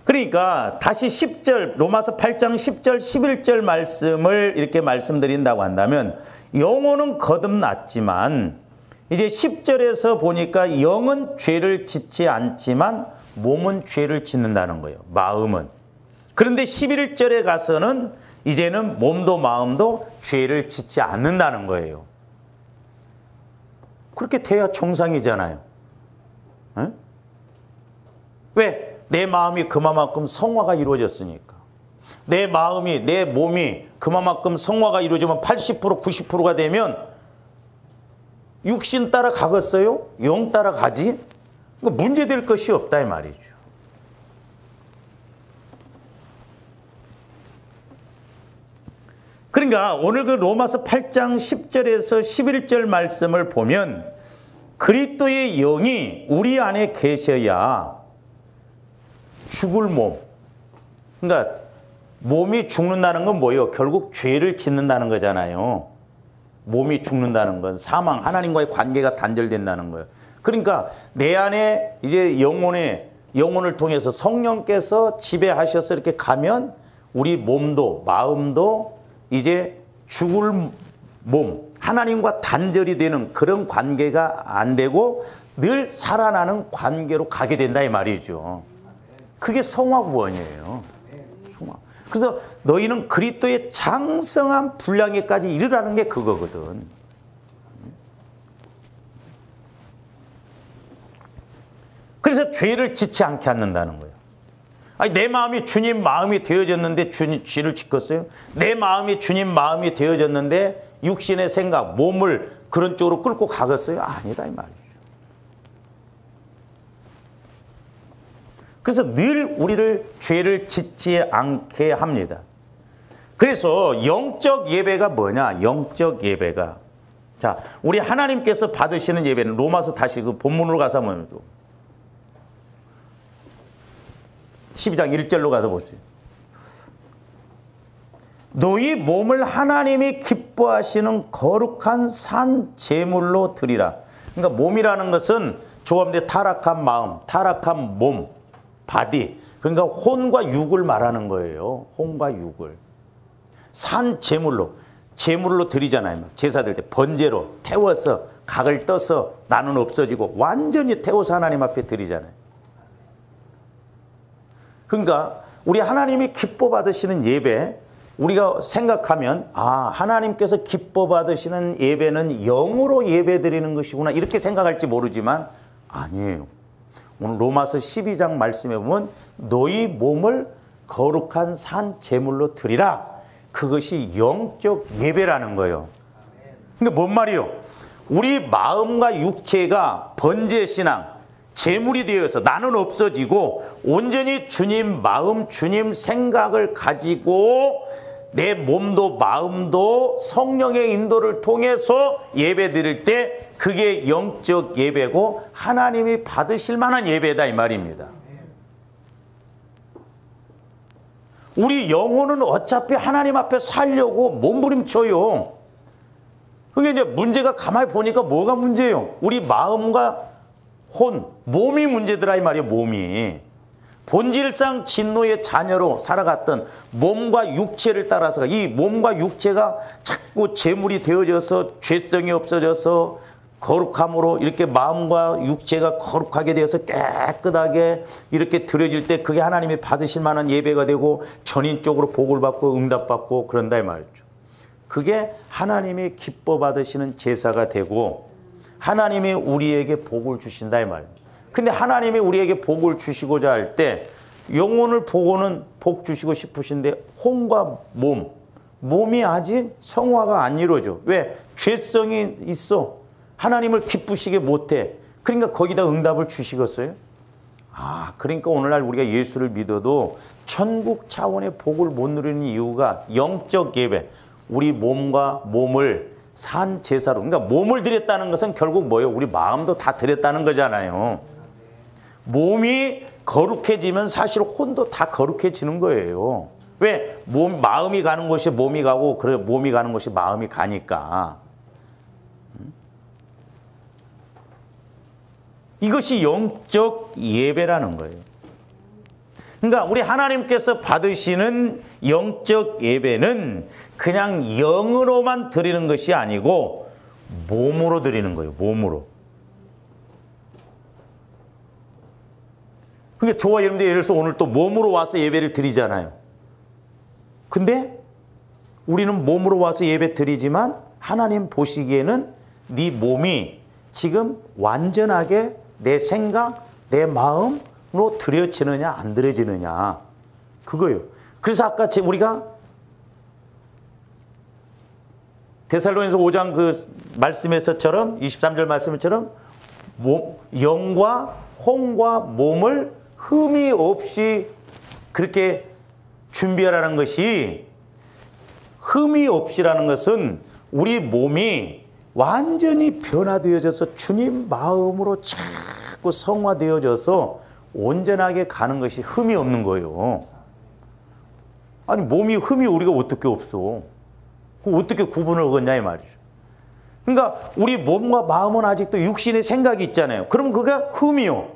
그러니까 다시 10절 로마서 8장 10절 11절 말씀을 이렇게 말씀드린다고 한다면 영혼은 거듭났지만 이제 10절에서 보니까 영은 죄를 짓지 않지만 몸은 죄를 짓는다는 거예요. 마음은. 그런데 11절에 가서는 이제는 몸도 마음도 죄를 짓지 않는다는 거예요. 그렇게 돼야 정상이잖아요. 응? 왜? 내 마음이 그만큼 성화가 이루어졌으니까. 내 마음이, 내 몸이 그만큼 성화가 이루어지면 80%, 90%가 되면 육신 따라 가겠어요? 영 따라 가지? 문제될 것이 없다 이 말이죠. 그러니까 오늘 그 로마서 8장 10절에서 11절 말씀을 보면 그리스도의 영이 우리 안에 계셔야 죽을 몸, 그러니까 몸이 죽는다는 건 뭐예요? 결국 죄를 짓는다는 거잖아요. 몸이 죽는다는 건 사망, 하나님과의 관계가 단절된다는 거예요. 그러니까 내 안에 이제 영혼을 통해서 성령께서 지배하셔서 이렇게 가면 우리 몸도 마음도 이제 죽을 몸, 하나님과 단절이 되는 그런 관계가 안 되고 늘 살아나는 관계로 가게 된다 이 말이죠. 그게 성화 구원이에요. 그래서 너희는 그리스도의 장성한 분량에까지 이르라는 게 그거거든. 그래서 죄를 짓지 않게 않는다는 거예요. 아니, 내 마음이 주님 마음이 되어졌는데 죄를 짓겠어요? 내 마음이 주님 마음이 되어졌는데 육신의 생각, 몸을 그런 쪽으로 끌고 가겠어요? 아니다 이 말이에요. 그래서 늘 우리를 죄를 짓지 않게 합니다. 그래서 영적 예배가 뭐냐? 영적 예배가. 자, 우리 하나님께서 받으시는 예배는 로마서 다시 그 본문으로 가서 보면 12장 1절로 가서 보세요. 너희 몸을 하나님이 기뻐하시는 거룩한 산 제물로 드리라. 그러니까 몸이라는 것은 조합된 타락한 마음, 타락한 몸, 바디. 그러니까 혼과 육을 말하는 거예요. 혼과 육을. 산 제물로. 제물로 드리잖아요. 제사 드릴 때 번제로 태워서 각을 떠서 나는 없어지고 완전히 태워서 하나님 앞에 드리잖아요. 그러니까 우리 하나님이 기뻐 받으시는 예배, 우리가 생각하면 하나님께서 기뻐 받으시는 예배는 영으로 예배 드리는 것이구나 이렇게 생각할지 모르지만 아니에요. 오늘 로마서 12장 말씀에 보면 너희 몸을 거룩한 산 제물로 드리라. 그것이 영적 예배라는 거예요. 그러니까 뭔 말이에요? 우리 마음과 육체가 번제신앙, 제물이 되어서 나는 없어지고 온전히 주님 마음, 주님 생각을 가지고 내 몸도 마음도 성령의 인도를 통해서 예배 드릴 때 그게 영적 예배고 하나님이 받으실 만한 예배다 이 말입니다. 우리 영혼은 어차피 하나님 앞에 살려고 몸부림쳐요. 그게 이제 문제가 가만히 보니까 뭐가 문제예요? 우리 마음과 몸이 문제더라 이 말이에요. 몸이. 본질상 진노의 자녀로 살아갔던 몸과 육체를 따라서 이 몸과 육체가 자꾸 제물이 되어져서 죄성이 없어져서 거룩함으로 이렇게 마음과 육체가 거룩하게 되어서 깨끗하게 이렇게 드려질 때 그게 하나님이 받으실 만한 예배가 되고 전인적으로 복을 받고 응답받고 그런다 이 말이죠. 그게 하나님이 기뻐 받으시는 제사가 되고 하나님이 우리에게 복을 주신다 이 말입니다. 근데 하나님이 우리에게 복을 주시고자 할 때 영혼을 보고는 복 주시고 싶으신데 혼과 몸이 아직 성화가 안 이루어져. 왜? 죄성이 있어. 하나님을 기쁘시게 못해. 그러니까 거기다 응답을 주시겠어요? 그러니까 오늘날 우리가 예수를 믿어도 천국 차원의 복을 못 누리는 이유가 영적 예배. 우리 몸을 산 제사로. 그러니까 몸을 드렸다는 것은 결국 뭐예요? 우리 마음도 다 드렸다는 거잖아요. 몸이 거룩해지면 사실 혼도 다 거룩해지는 거예요. 왜? 마음이 가는 곳이 몸이 가고 그래 몸이 가는 곳이 마음이 가니까. 이것이 영적 예배라는 거예요. 그러니까 우리 하나님께서 받으시는 영적 예배는 그냥 영으로만 드리는 것이 아니고 몸으로 드리는 거예요. 몸으로. 그러니까 저와 여러분들 예를 들어서 오늘 또 몸으로 와서 예배를 드리잖아요. 근데 우리는 몸으로 와서 예배 드리지만 하나님 보시기에는 네 몸이 지금 완전하게 내 생각, 내 마음으로 드려지느냐 안 드려지느냐 그거예요. 그래서 아까 우리가 데살로니가서 5장 그 말씀에서처럼 23절 말씀처럼 영과 혼과 몸을 흠이 없이 그렇게 준비하라는 것이 흠이 없이라는 것은 우리 몸이 완전히 변화되어져서 주님 마음으로 자꾸 성화되어져서 온전하게 가는 것이 흠이 없는 거예요. 아니 몸이 흠이 우리가 어떻게 없어? 어떻게 구분을 하겠냐 이 말이죠. 그러니까 우리 몸과 마음은 아직도 육신의 생각이 있잖아요. 그럼 그게 흠이요.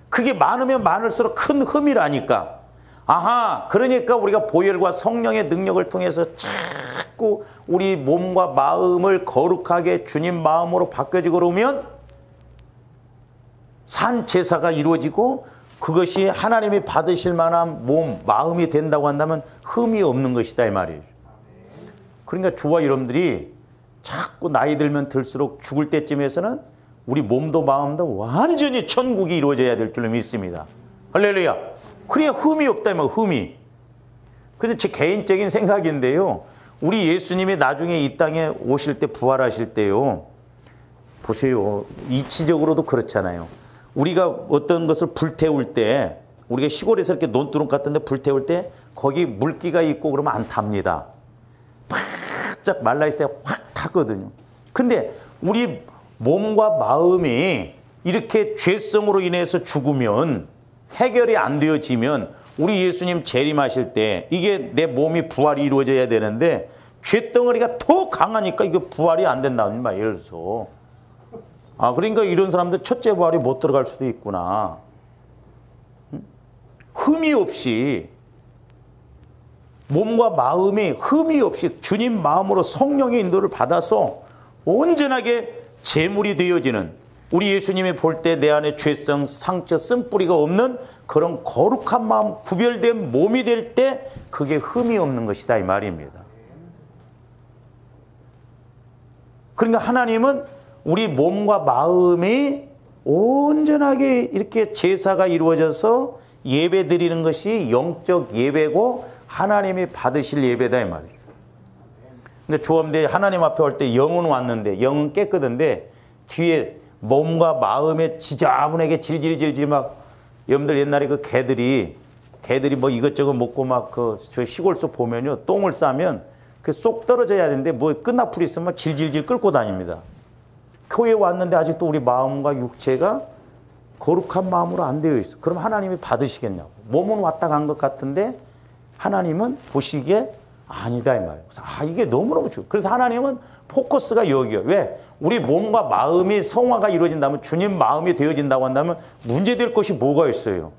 그게 많으면 많을수록 큰 흠이라니까. 아하, 그러니까 우리가 보혈과 성령의 능력을 통해서 자꾸 우리 몸과 마음을 거룩하게 주님 마음으로 바뀌어지고 그러면 산 제사가 이루어지고 그것이 하나님이 받으실 만한 몸, 마음이 된다고 한다면 흠이 없는 것이다 이 말이에요. 그러니까 저와 여러분들이 자꾸 나이 들면 들수록 죽을 때쯤에서는 우리 몸도 마음도 완전히 천국이 이루어져야 될 줄로 믿습니다. 할렐루야. 그래야 흠이 없다면 흠이. 그래서 제 개인적인 생각인데요. 우리 예수님이 나중에 이 땅에 오실 때 부활하실 때요. 보세요. 이치적으로도 그렇잖아요. 우리가 어떤 것을 불태울 때 우리가 시골에서 이렇게 논두렁 같은 데 불태울 때 거기 물기가 있고 그러면 안 탑니다. 바짝 말라있어야 확 타거든요. 근데 우리 몸과 마음이 이렇게 죄성으로 인해서 죽으면 해결이 안 되어지면 우리 예수님 재림하실 때 이게 내 몸이 부활이 이루어져야 되는데 죄덩어리가 더 강하니까 이게 부활이 안 된다는 말이에요. 예를 들어서. 아, 그러니까 이런 사람들 첫째 부활이 못 들어갈 수도 있구나. 흠이 없이 몸과 마음이 흠이 없이 주님 마음으로 성령의 인도를 받아서 온전하게 제물이 되어지는 우리 예수님이 볼 때 내 안에 죄성, 상처, 쓴뿌리가 없는 그런 거룩한 마음, 구별된 몸이 될 때 그게 흠이 없는 것이다 이 말입니다. 그러니까 하나님은 우리 몸과 마음이 온전하게 이렇게 제사가 이루어져서 예배 드리는 것이 영적 예배고 하나님이 받으실 예배다 이 말이죠. 근데 조함대 하나님 앞에 올 때 영은 왔는데 영은 깨끗한데 뒤에 몸과 마음에 지저분하게 질질질질 막 여러분들 옛날에 그 개들이 뭐 이것저것 먹고 막 저 시골서 보면요 똥을 싸면 그 쏙 떨어져야 되는데 뭐 끈나풀이 있으면 질질질 끌고 다닙니다. 교회에 왔는데 아직도 우리 마음과 육체가 거룩한 마음으로 안 되어 있어. 그럼 하나님이 받으시겠냐고. 몸은 왔다 간 것 같은데 하나님은 보시기에 아니다 이 말이에요. 아 이게 너무너무 좋아요. 그래서 하나님은 포커스가 여기요. 왜? 우리 몸과 마음이 성화가 이루어진다면 주님 마음이 되어진다고 한다면 문제될 것이 뭐가 있어요?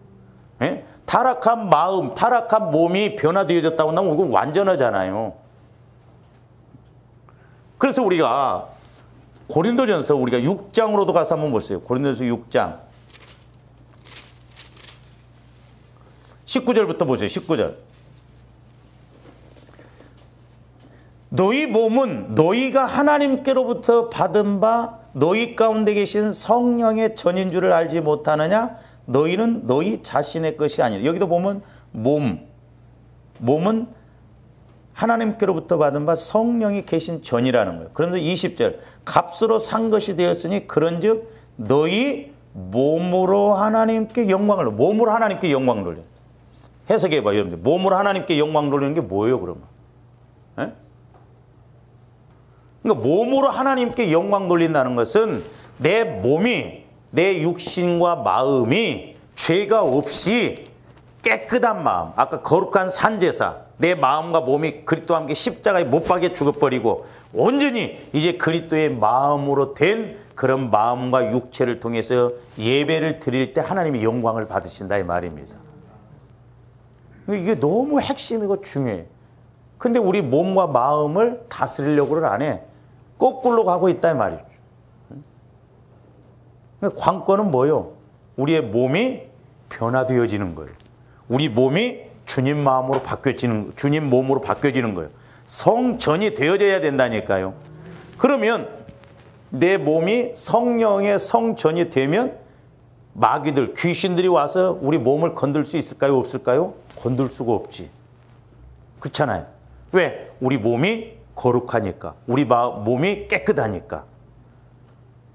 예? 타락한 마음, 타락한 몸이 변화되어졌다고 한다면 이건 완전하잖아요. 그래서 우리가 고린도전서 우리가 6장으로도 가서 한번 보세요. 고린도전서 6장 19절부터 보세요. 19절. 너희 몸은 너희가 하나님께로부터 받은 바 너희 가운데 계신 성령의 전인 줄을 알지 못하느냐? 너희는 너희 자신의 것이 아니라. 여기도 보면 몸은 하나님께로부터 받은 바 성령이 계신 전이라는 거예요. 그러면서 20절 값으로 산 것이 되었으니 그런즉 너희 몸으로 하나님께 영광을 몸으로 하나님께 영광 돌려. 해석해봐요 여러분들. 몸으로 하나님께 영광 돌리는 게 뭐예요 그러면? 에? 그러니까 몸으로 하나님께 영광 돌린다는 것은 내 몸이 내 육신과 마음이 죄가 없이 깨끗한 마음, 아까 거룩한 산제사, 내 마음과 몸이 그리스도와 함께 십자가에 못 박혀 죽어버리고 온전히 이제 그리스도의 마음으로 된 그런 마음과 육체를 통해서 예배를 드릴 때 하나님이 영광을 받으신다 이 말입니다. 이게 너무 핵심이고 중요해요. 근데 우리 몸과 마음을 다스리려고는 안 해. 거꾸로 가고 있다 이 말이죠. 관건은 뭐예요? 우리의 몸이 변화되어지는 거예요. 우리 몸이 주님 마음으로 바뀌어지는, 주님 몸으로 바뀌어지는 거예요. 성전이 되어져야 된다니까요. 그러면 내 몸이 성령의 성전이 되면 마귀들, 귀신들이 와서 우리 몸을 건들 수 있을까요? 없을까요? 건들 수가 없지. 그렇잖아요. 왜? 우리 몸이 거룩하니까. 우리 몸이 깨끗하니까.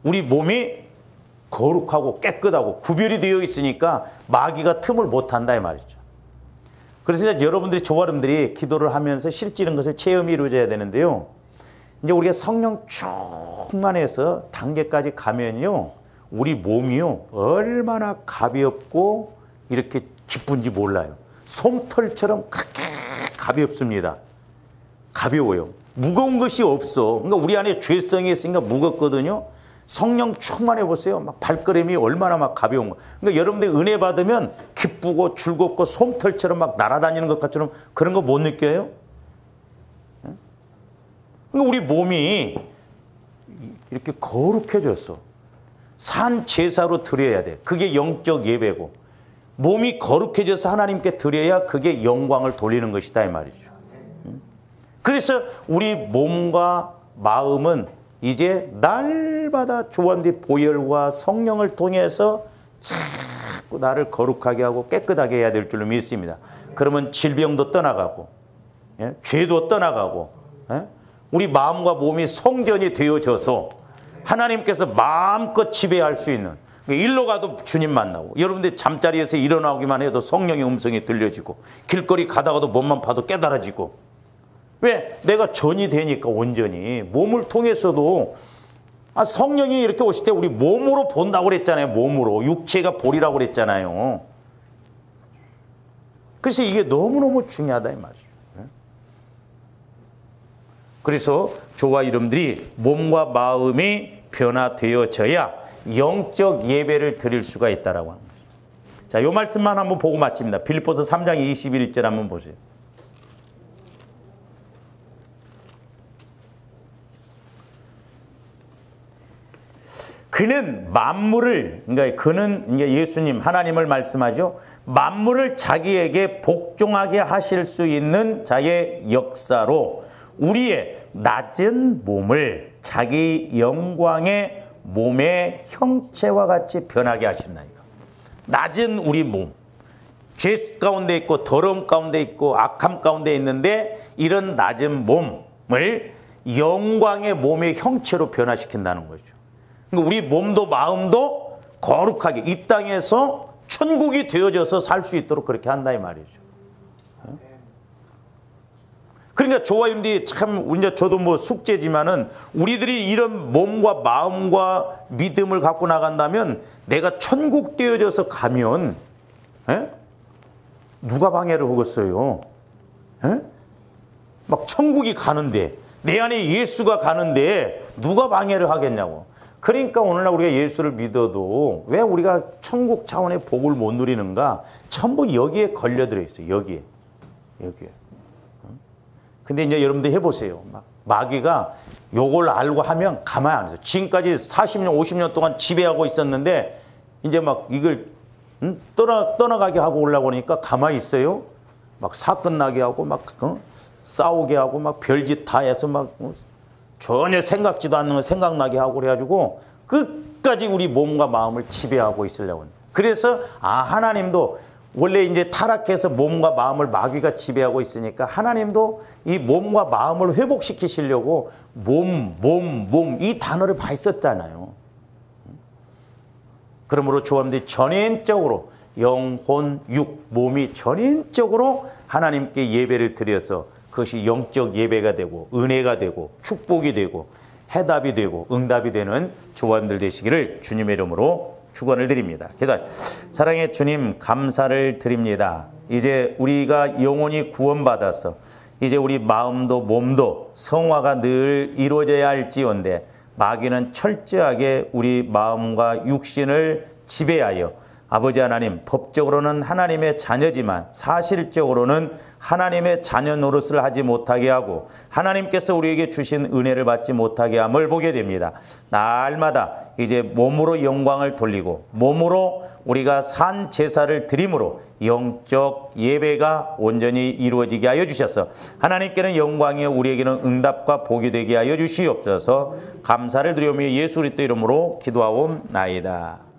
우리 몸이 거룩하고 깨끗하고 구별이 되어 있으니까 마귀가 틈을 못한다 이 말이죠. 그래서 이제 여러분들이 조화름들이 기도를 하면서 실제 이런 것을 체험이 이루어져야 되는데요. 이제 우리가 성령 충만해서 단계까지 가면요. 우리 몸이요. 얼마나 가볍고 이렇게 기쁜지 몰라요. 솜털처럼 그렇게 가볍습니다. 가벼워요. 무거운 것이 없어. 그러니까 우리 안에 죄성이 있으니까 무겁거든요. 성령 충만해 보세요. 막 발걸음이 얼마나 막 가벼운 거. 그러니까 여러분들 은혜 받으면 기쁘고 즐겁고 솜털처럼 막 날아다니는 것처럼 그런 거 못 느껴요? 그러니까 우리 몸이 이렇게 거룩해졌어. 산 제사로 드려야 돼. 그게 영적 예배고. 몸이 거룩해져서 하나님께 드려야 그게 영광을 돌리는 것이다 이 말이죠. 그래서 우리 몸과 마음은 이제 날마다 주원의 보혈과 성령을 통해서 자꾸 나를 거룩하게 하고 깨끗하게 해야 될 줄로 믿습니다. 그러면 질병도 떠나가고, 예? 죄도 떠나가고, 예? 우리 마음과 몸이 성전이 되어져서 하나님께서 마음껏 지배할 수 있는, 일로 가도 주님 만나고, 여러분들 잠자리에서 일어나기만 해도 성령의 음성이 들려지고, 길거리 가다가도 몸만 봐도 깨달아지고. 왜? 내가 전이 되니까 온전히 몸을 통해서도 성령이 이렇게 오실 때 우리 몸으로 본다고 그랬잖아요. 몸으로. 육체가 보리라고 그랬잖아요. 그래서 이게 너무너무 중요하다 이 말이죠. 그래서 저와 여러분들이 몸과 마음이 변화되어져야 영적 예배를 드릴 수가 있다라고 하는 거죠. 자, 이 말씀만 한번 보고 마칩니다. 빌립보서 3장 21절 한번 보세요. 그는 만물을, 그러니까 그는 예수님, 하나님을 말씀하죠. 만물을 자기에게 복종하게 하실 수 있는 자의 역사로 우리의 낮은 몸을 자기 영광의 몸의 형체와 같이 변하게 하신다니까. 낮은 우리 몸, 죄 가운데 있고 더러움 가운데 있고 악함 가운데 있는데 이런 낮은 몸을 영광의 몸의 형체로 변화시킨다는 거죠. 그러니까 우리 몸도 마음도 거룩하게 이 땅에서 천국이 되어져서 살 수 있도록 그렇게 한다 이 말이죠. 그러니까 저와 여러분들이 참, 이제 저도 뭐 숙제지만은 우리들이 이런 몸과 마음과 믿음을 갖고 나간다면 내가 천국 되어져서 가면, 누가 방해를 하겠어요? 막 천국이 가는데, 내 안에 예수가 가는데 누가 방해를 하겠냐고. 그러니까 오늘날 우리가 예수를 믿어도 왜 우리가 천국 차원의 복을 못 누리는가? 전부 여기에 걸려들어 있어요. 여기에. 근데 이제 여러분들 해보세요. 마귀가 요걸 알고 하면 가만히 안 있어요. 지금까지 40년, 50년 동안 지배하고 있었는데 이제 막 이걸 떠나가게 하고 올라오고 그러니까 가만히 있어요. 막 사건 나게 하고 막 싸우게 하고 막 별짓 다 해서 막 전혀 생각지도 않는 거 생각나게 하고 그래가지고 끝까지 우리 몸과 마음을 지배하고 있으려고 합니다. 그래서 하나님도 원래 이제 타락해서 몸과 마음을 마귀가 지배하고 있으니까 하나님도 이 몸과 마음을 회복시키시려고 몸 이 단어를 많이 썼잖아요. 그러므로 조합들이 전인적으로 영혼, 육, 몸이 전인적으로 하나님께 예배를 드려서 그것이 영적 예배가 되고 은혜가 되고 축복이 되고 해답이 되고 응답이 되는 조합들 되시기를 주님의 이름으로 축원을 드립니다. 기도하시죠. 사랑의 주님, 감사를 드립니다. 이제 우리가 영혼이 구원받아서 이제 우리 마음도 몸도 성화가 늘 이루어져야 할지언데 마귀는 철저하게 우리 마음과 육신을 지배하여 아버지 하나님, 법적으로는 하나님의 자녀지만 사실적으로는 하나님의 자녀 노릇을 하지 못하게 하고 하나님께서 우리에게 주신 은혜를 받지 못하게 함을 보게 됩니다. 날마다 이제 몸으로 영광을 돌리고 몸으로 우리가 산 제사를 드림으로 영적 예배가 온전히 이루어지게 하여 주셔서 하나님께는 영광이요 우리에게는 응답과 복이 되게 하여 주시옵소서. 감사를 드리오며 예수 그리스도 이름으로 기도하옵나이다.